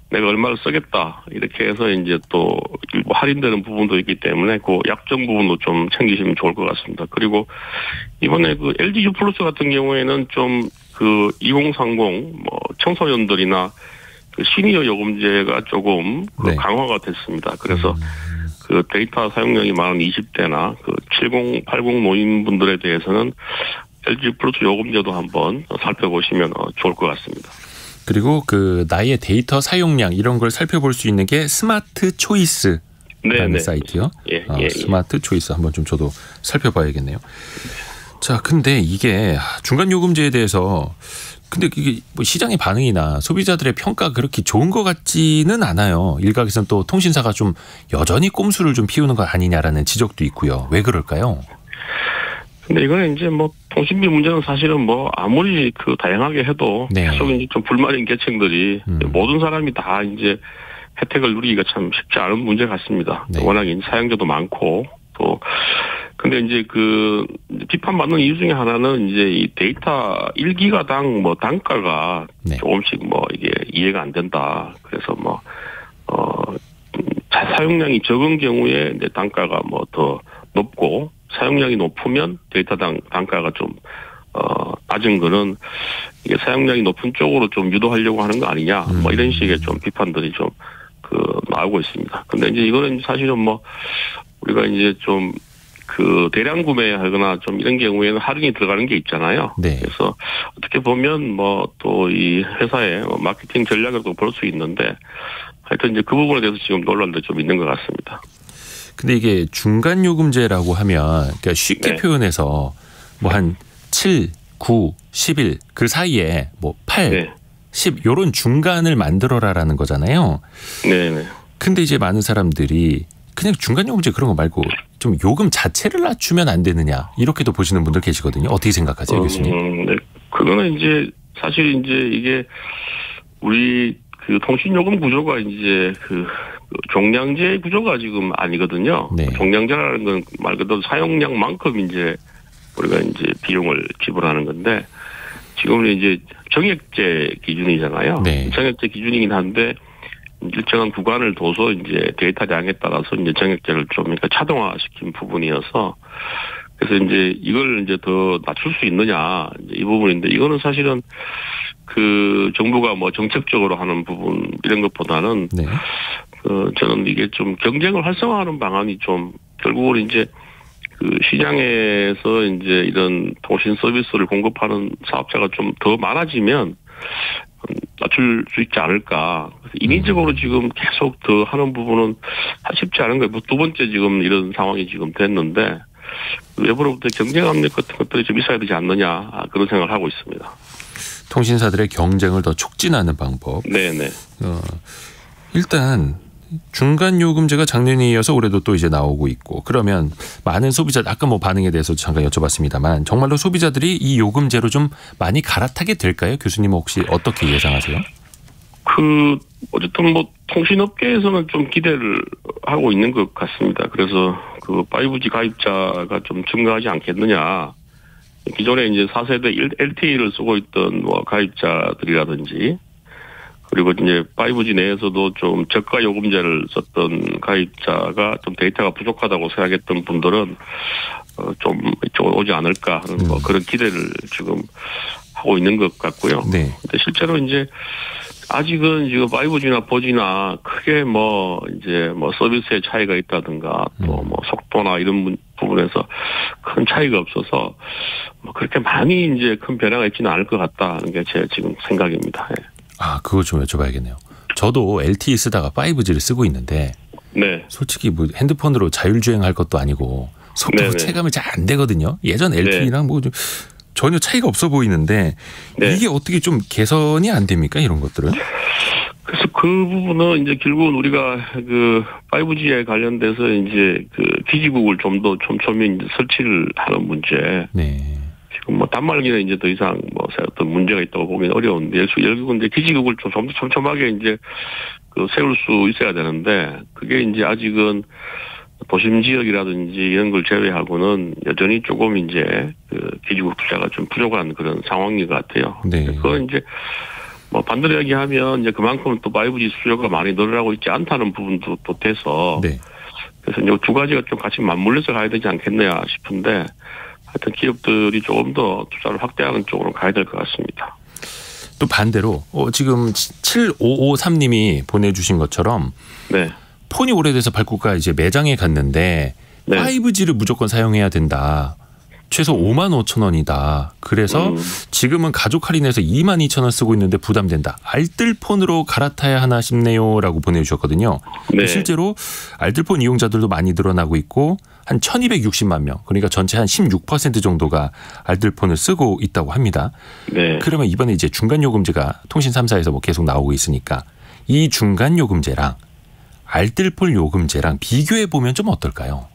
내가 얼마를 쓰겠다 이렇게 해서 이제 또 일부 할인되는 부분도 있기 때문에 그 약정 부분도 좀 챙기시면 좋을 것 같습니다. 그리고 이번에 LG유플러스 같은 경우에는 좀 2030 청소년들이나 시니어 요금제가 조금 네. 강화가 됐습니다. 그래서 데이터 사용량이 많은 20대나 70, 80 노인분들에 대해서는 LG유플러스 요금제도 한번 살펴보시면 좋을 것 같습니다. 그리고 나의 데이터 사용량 이런 걸 살펴볼 수 있는 게 스마트 초이스라는 사이트요. 스마트 초이스 한번 좀 저도 살펴봐야겠네요. 자, 근데 이게 중간 요금제에 대해서 근데 이게 시장의 반응이나 소비자들의 평가 그렇게 좋은 것 같지는 않아요. 일각에서는 또 통신사가 좀 여전히 꼼수를 좀 피우는 것 아니냐라는 지적도 있고요. 왜 그럴까요? 근데 이거는 이제 통신비 문제는 사실은 아무리 다양하게 해도 네. 계속 이제 좀 불만인 계층들이 모든 사람이 다 이제 혜택을 누리기가 참 쉽지 않은 문제 같습니다. 네. 워낙 사용자도 많고 또 근데 이제 비판받는 이유 중에 하나는 이제 이 데이터 1기가당 단가가 네. 조금씩 이게 이해가 안 된다. 그래서 사용량이 적은 경우에 이제 단가가 더 높고 사용량이 높으면 데이터당 단가가 좀 낮은 거는 이게 사용량이 높은 쪽으로 좀 유도하려고 하는 거 아니냐 이런 식의 좀 비판들이 좀 나오고 있습니다. 근데 이제 이거는 사실은 우리가 이제 좀 대량 구매하거나 좀 이런 경우에는 할인이 들어가는 게 있잖아요. 네. 그래서 어떻게 보면 또 이 회사의 마케팅 전략으로도 볼 수 있는데 하여튼 이제 그 부분에 대해서 지금 논란도 좀 있는 것 같습니다. 근데 이게 중간 요금제라고 하면 그러니까 쉽게 네. 표현해서 한 7, 9, 11 그 사이에 8, 네. 10 요런 중간을 만들어라라는 거잖아요. 네. 근데 이제 많은 사람들이 그냥 중간 요금제 그런 거 말고 좀 요금 자체를 낮추면 안 되느냐 이렇게도 보시는 분들 계시거든요. 어떻게 생각하세요, 교수님? 네. 그거는 이제 사실 이제 이게 우리 통신요금 구조가 이제 종량제 구조가 지금 아니거든요. 네. 종량제라는 건 말 그대로 사용량만큼 이제 우리가 이제 비용을 지불하는 건데 지금은 이제 정액제 기준이잖아요. 네. 정액제 기준이긴 한데 일정한 구간을 둬서 이제 데이터량에 따라서 이제 정액제를 좀 차동화시킨 부분이어서 그래서 이제 이걸 이제 더 낮출 수 있느냐 이 부분인데 이거는 사실은 그 정부가 뭐 정책적으로 하는 부분 이런 것보다는 네. 저는 이게 좀 경쟁을 활성화하는 방안이 좀 결국은 이제 그 시장에서 이제 이런 통신 서비스를 공급하는 사업자가 좀 더 많아지면 낮출 수 있지 않을까. 인위적으로 지금 계속 더 하는 부분은 쉽지 않은 거예요. 두 번째 지금 이런 상황이 지금 됐는데 외부로부터 경쟁 압력 같은 것들이 좀 있어야 되지 않느냐 그런 생각을 하고 있습니다. 통신사들의 경쟁을 더 촉진하는 방법. 네네. 일단 중간 요금제가 작년에 이어서 올해도 또 이제 나오고 있고 그러면 많은 소비자 아까 뭐 반응에 대해서 잠깐 여쭤봤습니다만 정말로 소비자들이 이 요금제로 좀 많이 갈아타게 될까요? 교수님 혹시 어떻게 예상하세요? 어쨌든 뭐 통신업계에서는 좀 기대를 하고 있는 것 같습니다. 그래서 그 5G 가입자가 좀 증가하지 않겠느냐. 기존에 이제 4세대 LTE를 쓰고 있던 뭐 가입자들이라든지 그리고 이제 5G 내에서도 좀 저가 요금제를 썼던 가입자가 좀 데이터가 부족하다고 생각했던 분들은 좀 이쪽으로 오지 않을까 하는 뭐 그런 기대를 지금 하고 있는 것 같고요. 네. 근데 실제로 이제 아직은 지금 5G나 4G나 크게 뭐 이제 뭐 서비스의 차이가 있다든가 또 뭐 속도나 이런 부분에서 큰 차이가 없어서 뭐 그렇게 많이 이제 큰 변화가 있지는 않을 것 같다는 게 제 지금 생각입니다. 네. 그거 좀 여쭤봐야겠네요. 저도 LTE 쓰다가 5G를 쓰고 있는데 네. 솔직히 뭐 핸드폰으로 자율주행할 것도 아니고 속도 체감이 잘 안 되거든요. 예전 LTE랑 뭐 좀 전혀 차이가 없어 보이는데 이게 어떻게 좀 개선이 안 됩니까? 이런 것들은? 그래서 그 부분은 이제 결국은 우리가 그 5G에 관련돼서 이제 그 기지국을 좀 더 촘촘히 설치를 하는 문제. 네. 지금 뭐 단말기는 이제 더 이상 뭐 어떤 문제가 있다고 보기는 어려운데 결국은 이제 기지국을 좀 촘촘하게 이제 그 세울 수 있어야 되는데 그게 이제 아직은 도심 지역이라든지 이런 걸 제외하고는 여전히 조금 이제 그 기지국 투자가 좀 부족한 그런 상황인 것 같아요. 네. 그건 이제 뭐 반대로 이야기하면 이제 그만큼 또 5G 수요가 많이 늘어나고 있지 않다는 부분도 또 돼서 네. 그래서 이제 두 가지가 좀 같이 맞물려서 가야 되지 않겠냐 싶은데 하여튼 기업들이 조금 더 투자를 확대하는 쪽으로 가야 될 것 같습니다. 또 반대로 지금 7553님이 보내주신 것처럼 네. 폰이 오래돼서 발국가 이제 매장에 갔는데 5G를 무조건 사용해야 된다. 최소 55,000원이다. 그래서 지금은 가족 할인해서 22,000원 쓰고 있는데 부담된다. 알뜰폰으로 갈아타야 하나 싶네요라고 보내주셨거든요. 네. 실제로 알뜰폰 이용자들도 많이 늘어나고 있고 한 1260만 명 그러니까 전체 한 16% 정도가 알뜰폰을 쓰고 있다고 합니다. 네. 그러면 이번에 이제 중간요금제가 통신 3사에서 뭐 계속 나오고 있으니까 이 중간요금제랑 알뜰폰 요금제랑 비교해 보면 좀 어떨까요?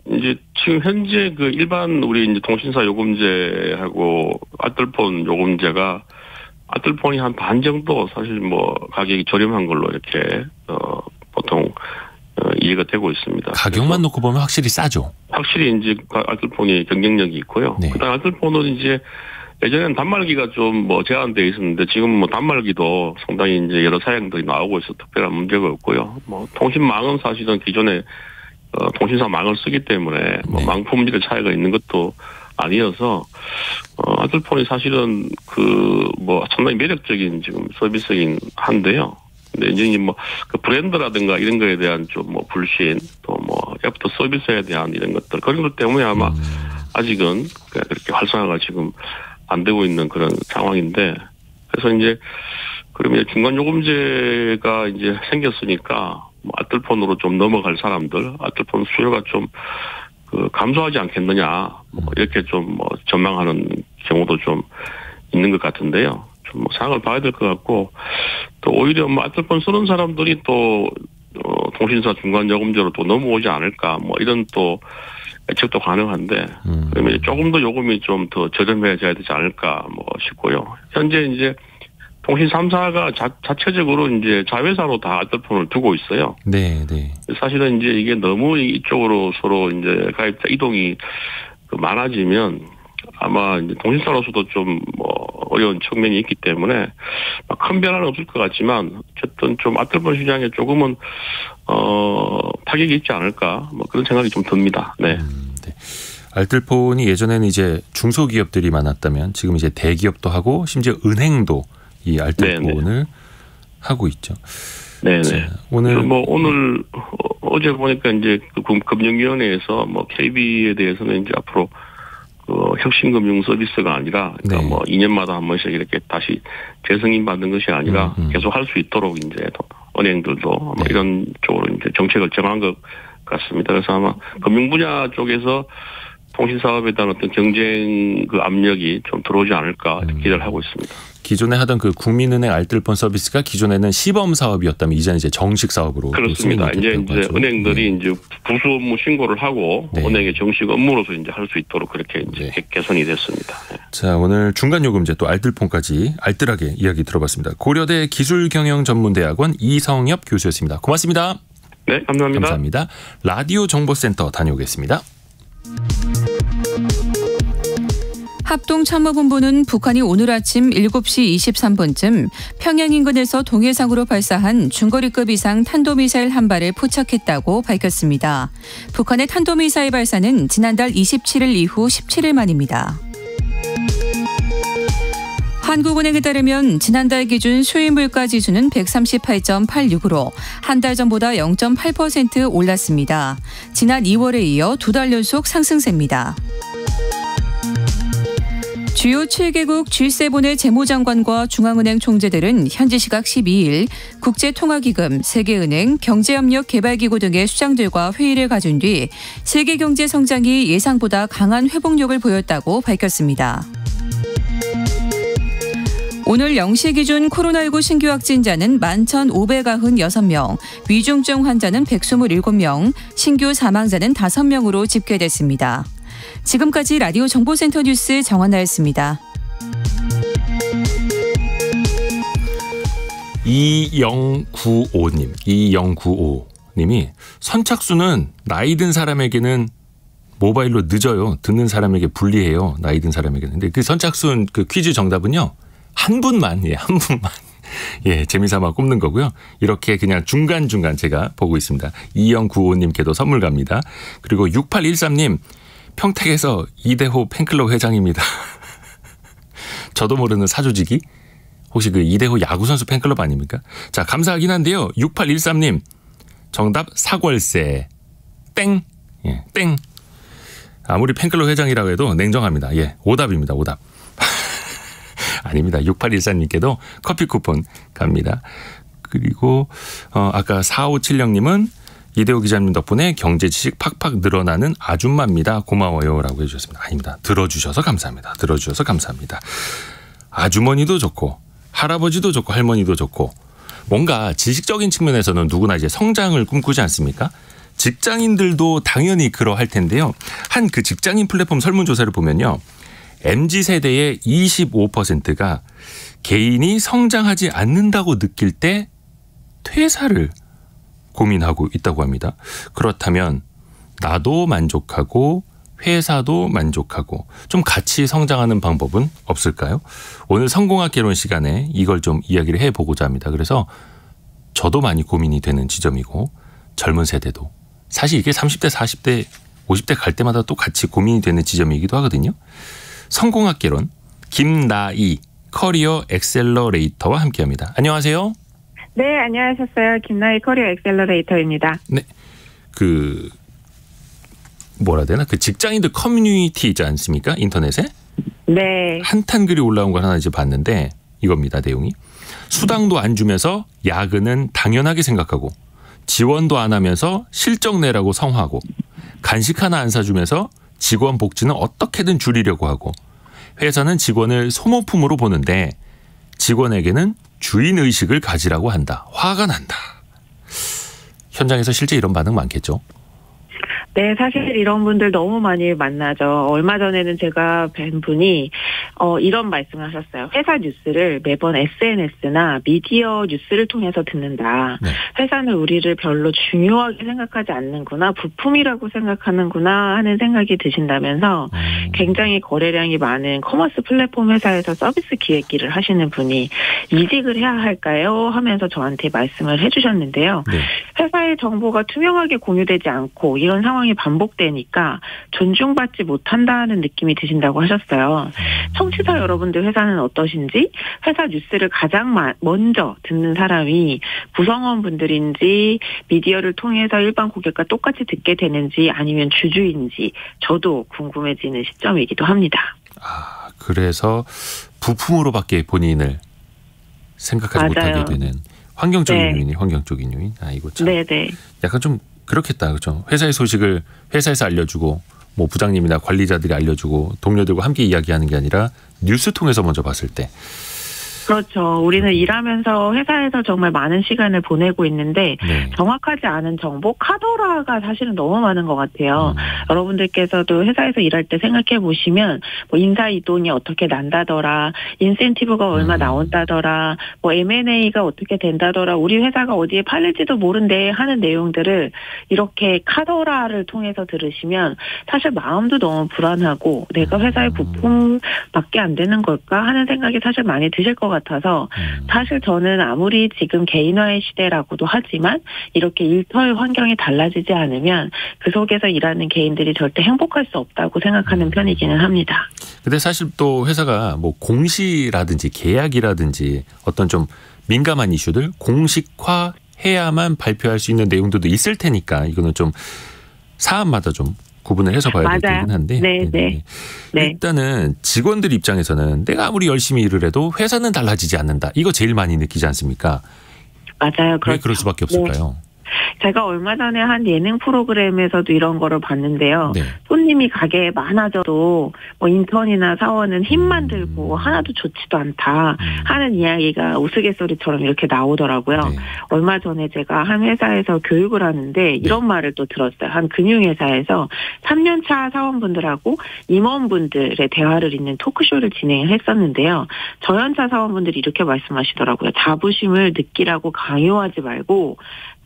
이제 지금 현재 그 일반 우리 이제 통신사 요금제하고 알뜰폰 요금제가 알뜰폰이 한 반 정도 사실 뭐 가격이 저렴한 걸로 이렇게 보통 이해가 되고 있습니다. 가격만 놓고 보면 확실히 싸죠. 확실히 이제 알뜰폰이 경쟁력이 있고요. 네. 그다음 알뜰폰은 이제 예전에는 단말기가 좀 뭐 제한되어 있었는데 지금 뭐 단말기도 상당히 이제 여러 사양들이 나오고 있어 특별한 문제가 없고요. 뭐 통신망은 사실은 기존에 통신사 망을 쓰기 때문에 뭐 망 품질의 차이가 있는 것도 아니어서 알뜰폰이 사실은 그 뭐 상당히 매력적인 지금 서비스이긴 한데요. 근데 이제 뭐 그 브랜드라든가 이런 거에 대한 좀 뭐 불신 또 뭐 애프터 서비스에 대한 이런 것들 그런 것 때문에 아마 아직은 그렇게 활성화가 지금 안 되고 있는 그런 상황인데 그래서 이제 그러면 중간 요금제가 이제 생겼으니까 뭐 알뜰폰으로 좀 넘어갈 사람들 알뜰폰 수요가 좀 그 감소하지 않겠느냐 뭐 이렇게 좀 뭐 전망하는 경우도 좀 있는 것 같은데요. 좀 뭐 상황을 봐야 될 것 같고 또 오히려 뭐 알뜰폰 쓰는 사람들이 또 통신사 중간 요금제로 또 넘어오지 않을까 뭐 이런 또 예측도 가능한데 그러면 조금 더 요금이 좀 더 저렴해져야 되지 않을까 뭐 싶고요. 현재 이제 통신 3사가 자체적으로 이제 자회사로 다 알뜰폰을 두고 있어요. 네, 네. 사실은 이제 이게 너무 이쪽으로 서로 이제 가입자 이동이 많아지면 아마 이제 통신사로서도 좀 뭐 어려운 측면이 있기 때문에 큰 변화는 없을 것 같지만 어쨌든 좀 알뜰폰 시장에 조금은 타격이 있지 않을까 뭐 그런 생각이 좀 듭니다. 네. 네. 알뜰폰이 예전에는 이제 중소기업들이 많았다면 지금 이제 대기업도 하고 심지어 은행도 이 알뜰폰을 네네. 하고 있죠. 네네. 오늘 어제 보니까 이제 금융위원회에서 KB에 대해서는 이제 앞으로 혁신금융 서비스가 아니라 그러니까 네. 2년마다 한 번씩 이렇게 다시 재승인 받는 것이 아니라 계속 할 수 있도록 이제 은행들도 네. 이런 쪽으로 이제 정책을 정한 것 같습니다. 그래서 아마 금융 분야 쪽에서 통신 사업에 대한 어떤 경쟁 그 압력이 좀 들어오지 않을까 기대를 하고 있습니다. 기존에 하던 그 국민은행 알뜰폰 서비스가 기존에는 시범 사업이었다면 이제는 이제 정식 사업으로 그렇습니다. 이제 은행들이 네. 이제 부수 업무 신고를 하고 네. 은행의 정식 업무로서 이제 할 수 있도록 그렇게 이제 네. 개선이 됐습니다. 네. 자, 오늘 중간 요금제 또 알뜰폰까지 알뜰하게 이야기 들어봤습니다. 고려대 기술경영전문대학원 이성엽 교수였습니다. 고맙습니다. 네, 감사합니다. 감사합니다. 라디오 정보센터 다녀오겠습니다. 합동참모본부는 북한이 오늘 아침 7시 23분쯤 평양 인근에서 동해상으로 발사한 중거리급 이상 탄도미사일 한 발을 포착했다고 밝혔습니다. 북한의 탄도미사일 발사는 지난달 27일 이후 17일 만입니다. 한국은행에 따르면 지난달 기준 수입 물가 지수는 138.86으로 한 달 전보다 0.8% 올랐습니다. 지난 2월에 이어 2달 연속 상승세입니다. 주요 7개국 G7의 재무장관과 중앙은행 총재들은 현지 시각 12일 국제통화기금, 세계은행, 경제협력개발기구 등의 수장들과 회의를 가진 뒤 세계 경제 성장이 예상보다 강한 회복력을 보였다고 밝혔습니다. 오늘 0시 기준 코로나19 신규 확진자는 11,596명, 위중증 환자는 127명, 신규 사망자는 5명으로 집계됐습니다. 지금까지 라디오 정보센터 뉴스 정한나였습니다. 2095님이 선착순은 나이 든 사람에게는 모바일로 늦어요. 듣는 사람에게 불리해요. 나이 든 사람에게는. 근데 그 선착순 그 퀴즈 정답은요. 한 분만. 예, 재미삼아 꼽는 거고요. 이렇게 그냥 중간중간 제가 보고 있습니다. 2095님께도 선물 갑니다. 그리고 6813님. 평택에서 이대호 팬클럽 회장입니다. 저도 모르는 사조직이? 혹시 그 이대호 야구선수 팬클럽 아닙니까? 자, 감사하긴 한데요. 6813님. 정답 사골세. 땡. 예, 땡. 아무리 팬클럽 회장이라고 해도 냉정합니다. 예, 오답입니다. 오답. 아닙니다. 6814님께도 커피 쿠폰 갑니다. 그리고 아까 4570님은 이대호 기자님 덕분에 경제 지식 팍팍 늘어나는 아줌마입니다. 고마워요 라고 해주셨습니다. 아닙니다. 들어주셔서 감사합니다. 들어주셔서 감사합니다. 아주머니도 좋고 할아버지도 좋고 할머니도 좋고 뭔가 지식적인 측면에서는 누구나 이제 성장을 꿈꾸지 않습니까? 직장인들도 당연히 그러할 텐데요. 한 그 직장인 플랫폼 설문조사를 보면요. MZ세대의 25%가 개인이 성장하지 않는다고 느낄 때 퇴사를 고민하고 있다고 합니다. 그렇다면 나도 만족하고 회사도 만족하고 좀 같이 성장하는 방법은 없을까요? 오늘 성공학개론 시간에 이걸 좀 이야기를 해보고자 합니다. 그래서 저도 많이 고민이 되는 지점이고 젊은 세대도 사실 이게 30대, 40대, 50대 갈 때마다 또 같이 고민이 되는 지점이기도 하거든요. 성공학개론 김나희 커리어 엑셀러레이터와 함께합니다. 안녕하세요. 네, 안녕하셨어요. 김나희 커리어 엑셀러레이터입니다. 네, 뭐라 해야 되나? 그 직장인들 커뮤니티 있지 않습니까? 인터넷에? 네. 한탄 글이 올라온 걸 하나 이제 봤는데 이겁니다. 내용이. 수당도 안 주면서 야근은 당연하게 생각하고 지원도 안 하면서 실적 내라고 성화하고 간식 하나 안 사주면서 직원 복지는 어떻게든 줄이려고 하고 회사는 직원을 소모품으로 보는데 직원에게는 주인의식을 가지라고 한다. 화가 난다. 현장에서 실제 이런 반응 많겠죠? 네, 사실 이런 분들 너무 많이 만나죠. 얼마 전에는 제가 뵌 분이 이런 말씀을 하셨어요. 회사 뉴스를 매번 SNS나 미디어 뉴스를 통해서 듣는다. 네. 회사는 우리를 별로 중요하게 생각하지 않는구나. 부품이라고 생각하는구나 하는 생각이 드신다면서 굉장히 거래량이 많은 커머스 플랫폼 회사에서 서비스 기획 일을 하시는 분이 이직을 해야 할까요? 하면서 저한테 말씀을 해주셨는데요. 네. 회사의 정보가 투명하게 공유되지 않고 이런 상황이 반복되니까 존중받지 못한다는 느낌이 드신다고 하셨어요. 청취자 여러분들 회사는 어떠신지, 회사 뉴스를 가장 먼저 듣는 사람이 구성원분들인지 미디어를 통해서 일반 고객과 똑같이 듣게 되는지 아니면 주주인지 저도 궁금해지는 시점이기도 합니다. 아, 그래서 부품으로밖에 본인을 생각하지 맞아요. 못하게 되는 환경적인 네. 요인이 환경적인 요인. 이거 참 네네. 약간 좀 그렇겠다, 그렇죠? 회사의 소식을 회사에서 알려주고 뭐 부장님이나 관리자들이 알려주고 동료들과 함께 이야기하는 게 아니라 뉴스 통해서 먼저 봤을 때. 그렇죠. 우리는 일하면서 회사에서 정말 많은 시간을 보내고 있는데 네. 정확하지 않은 정보, 카더라가 사실은 너무 많은 것 같아요. 여러분들께서도 회사에서 일할 때 생각해 보시면 뭐 인사 이동이 어떻게 난다더라, 인센티브가 얼마 나온다더라, 뭐 M&A가 어떻게 된다더라, 우리 회사가 어디에 팔릴지도 모른대 하는 내용들을 이렇게 카더라를 통해서 들으시면 사실 마음도 너무 불안하고 내가 회사의 부품밖에 안 되는 걸까 하는 생각이 사실 많이 드실 것 같아서 사실 저는 아무리 지금 개인화의 시대라고도 하지만 이렇게 일터의 환경이 달라지지 않으면 그 속에서 일하는 개인들이 절대 행복할 수 없다고 생각하는 편이기는 합니다. 근데 사실 또 회사가 뭐 공시라든지 계약이라든지 어떤 좀 민감한 이슈들 공식화해야만 발표할 수 있는 내용들도 있을 테니까 이거는 좀 사안마다 좀 구분을 해서 봐야 맞아요. 되긴 한데 네. 일단은 직원들 입장에서는 내가 아무리 열심히 일을 해도 회사는 달라지지 않는다. 이거 제일 많이 느끼지 않습니까? 맞아요. 그렇죠. 왜 그럴 수밖에 없을까요? 제가 얼마 전에 한 예능 프로그램에서도 이런 거를 봤는데요. 네. 손님이 가게에 많아져도 뭐 인턴이나 사원은 힘만 들고 하나도 좋지도 않다 하는 이야기가 우스갯소리처럼 이렇게 나오더라고요. 네. 얼마 전에 제가 한 회사에서 교육을 하는데 이런 말을 또 들었어요. 한 금융회사에서 3년차 사원분들하고 임원분들의 대화를 잇는 토크쇼를 진행을 했었는데요. 저연차 사원분들이 이렇게 말씀하시더라고요. 자부심을 느끼라고 강요하지 말고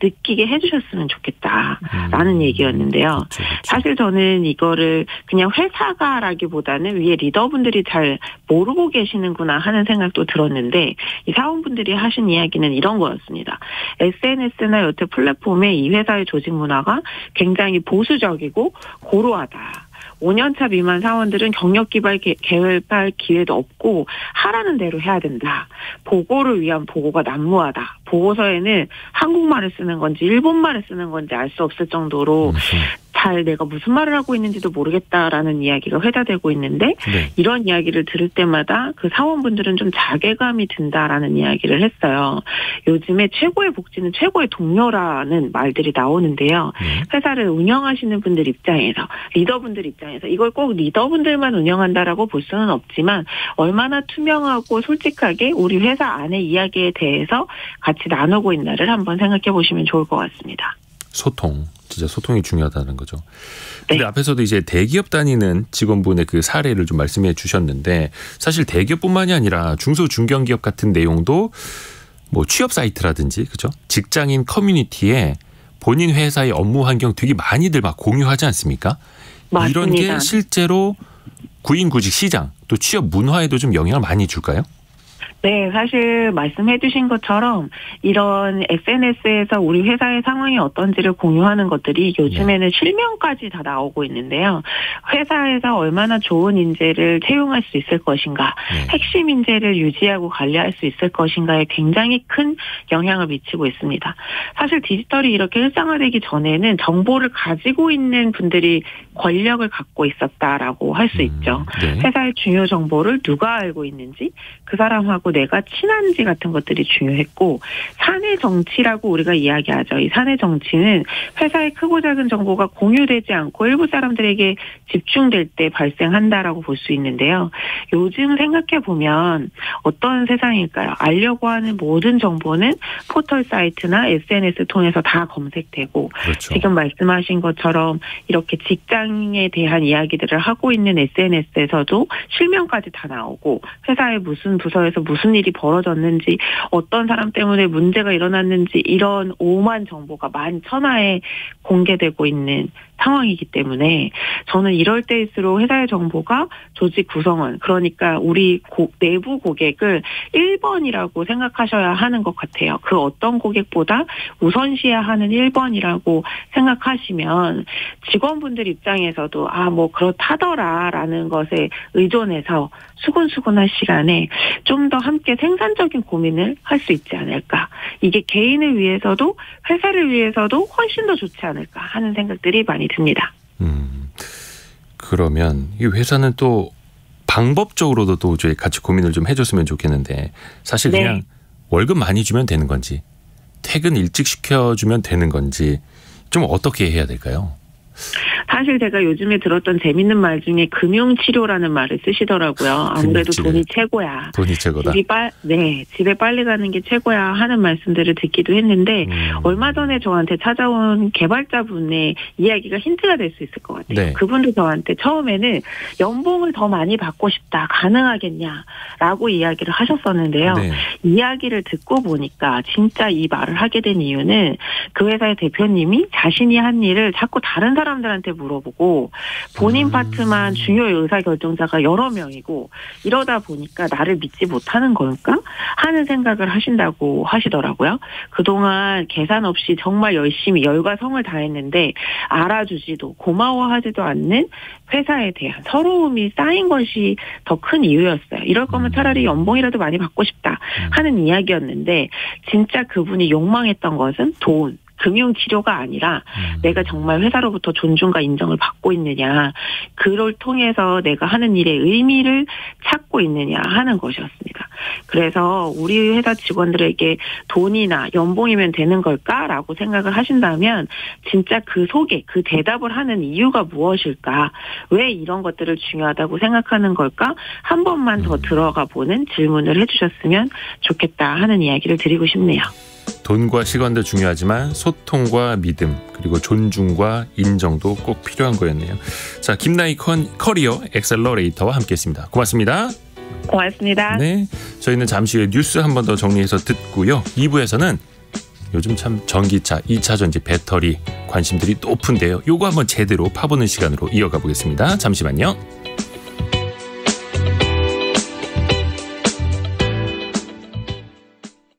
느끼게 해주셨으면 좋겠다라는 얘기였는데요. 그렇죠. 사실 저는 이거를 그냥 회사가라기보다는 위에 리더분들이 잘 모르고 계시는구나 하는 생각도 들었는데 이 사원분들이 하신 이야기는 이런 거였습니다. SNS나 여타 플랫폼의 이 회사의 조직 문화가 굉장히 보수적이고 고루하다. 5년차 미만 사원들은 경력 개발할 기회도 없고 하라는 대로 해야 된다. 보고를 위한 보고가 난무하다. 보고서에는 한국말을 쓰는 건지 일본말을 쓰는 건지 알 수 없을 정도로 잘 내가 무슨 말을 하고 있는지도 모르겠다라는 이야기가 회자되고 있는데 이런 이야기를 들을 때마다 그 사원분들은 좀 자괴감이 든다라는 이야기를 했어요. 요즘에 최고의 복지는 최고의 동료라는 말들이 나오는데요. 회사를 운영하시는 분들 입장에서 리더분들 입장에서 이걸 꼭 리더분들만 운영한다라고 볼 수는 없지만 얼마나 투명하고 솔직하게 우리 회사 안의 이야기에 대해서 같이 나누고 있나를 한번 생각해 보시면 좋을 것 같습니다. 소통. 진짜 소통이 중요하다는 거죠. 근데 앞에서도 이제 대기업 다니는 직원분의 그 사례를 좀 말씀해 주셨는데 사실 대기업뿐만이 아니라 중소 중견기업 같은 내용도 뭐 취업 사이트라든지 그죠? 직장인 커뮤니티에 본인 회사의 업무 환경 되게 많이들 막 공유하지 않습니까? 맞습니다. 이런 게 실제로 구인구직 시장 또 취업 문화에도 좀 영향을 많이 줄까요? 네, 사실 말씀해 주신 것처럼 이런 SNS에서 우리 회사의 상황이 어떤지를 공유하는 것들이 요즘에는 실명까지 다 나오고 있는데요. 회사에서 얼마나 좋은 인재를 채용할 수 있을 것인가, 핵심 인재를 유지하고 관리할 수 있을 것인가에 굉장히 큰 영향을 미치고 있습니다. 사실 디지털이 이렇게 일상화되기 전에는 정보를 가지고 있는 분들이 권력을 갖고 있었다라고 할 수 있죠. 회사의 중요 정보를 누가 알고 있는지, 그 사람하고 내가 친한지 같은 것들이 중요했고 사내 정치라고 우리가 이야기하죠. 이 사내 정치는 회사의 크고 작은 정보가 공유되지 않고 일부 사람들에게 집중될 때 발생한다라고 볼 수 있는데요. 요즘 생각해 보면 어떤 세상일까요? 알려고 하는 모든 정보는 포털 사이트나 SNS 통해서 다 검색되고 그렇죠. 지금 말씀하신 것처럼 이렇게 직장에 대한 이야기들을 하고 있는 SNS에서도 실명까지 다 나오고 회사의 무슨 부서에서 무슨 일이 벌어졌는지 어떤 사람 때문에 문제가 일어났는지 이런 오만 정보가 만천하에 공개되고 있는 상황이기 때문에 저는 이럴 때일수록 회사의 정보가 조직 구성원, 그러니까 우리 내부 고객을 1번이라고 생각하셔야 하는 것 같아요. 그 어떤 고객보다 우선시해야 하는 1번이라고 생각하시면 직원분들 입장에서도 뭐 그렇다더라라는 것에 의존해서 수근수근할 시간에 좀 더 함께 생산적인 고민을 할 수 있지 않을까. 이게 개인을 위해서도 회사를 위해서도 훨씬 더 좋지 않을까 하는 생각들이 많이 듭니다. 그러면 이 회사는 또 방법적으로도 또 같이 고민을 좀 해줬으면 좋겠는데 사실 그냥 월급 많이 주면 되는 건지 퇴근 일찍 시켜주면 되는 건지 좀 어떻게 해야 될까요? 사실 제가 요즘에 들었던 재밌는 말 중에 금융치료라는 말을 쓰시더라고요. 아무래도 돈이 최고야. 돈이 최고다. 집에 빨리 가는 게 최고야 하는 말씀들을 듣기도 했는데 얼마 전에 저한테 찾아온 개발자분의 이야기가 힌트가 될 수 있을 것 같아요. 네. 그분도 저한테 처음에는 연봉을 더 많이 받고 싶다. 가능하겠냐라고 이야기를 하셨었는데요. 네. 이야기를 듣고 보니까 진짜 이 말을 하게 된 이유는 그 회사의 대표님이 자신이 한 일을 자꾸 다른 사람들한테 물어보고 본인 파트만 중요 의사결정자가 여러 명이고 이러다 보니까 나를 믿지 못하는 걸까 하는 생각을 하신다고 하시더라고요. 그동안 계산 없이 정말 열심히 열과 성을 다했는데 알아주지도 고마워하지도 않는 회사에 대한 서러움이 쌓인 것이 더 큰 이유였어요. 이럴 거면 차라리 연봉이라도 많이 받고 싶다 하는 이야기였는데 진짜 그분이 욕망했던 것은 돈. 금융치료가 아니라 내가 정말 회사로부터 존중과 인정을 받고 있느냐, 그걸 통해서 내가 하는 일의 의미를 찾고 있느냐 하는 것이었습니다. 그래서 우리 회사 직원들에게 돈이나 연봉이면 되는 걸까라고 생각을 하신다면 진짜 그 속에 그 대답을 하는 이유가 무엇일까, 왜 이런 것들을 중요하다고 생각하는 걸까 한 번만 더 들어가 보는 질문을 해주셨으면 좋겠다 하는 이야기를 드리고 싶네요. 돈과 시간도 중요하지만 소통과 믿음 그리고 존중과 인정도 꼭 필요한 거였네요. 자, 김나희 커리어 엑셀러레이터와 함께했습니다. 고맙습니다. 고맙습니다. 네, 저희는 잠시 후에 뉴스 한 번 더 정리해서 듣고요. 2부에서는 요즘 참 전기차, 2차 전지 배터리 관심들이 높은데요. 요거 한번 제대로 파보는 시간으로 이어가 보겠습니다. 잠시만요.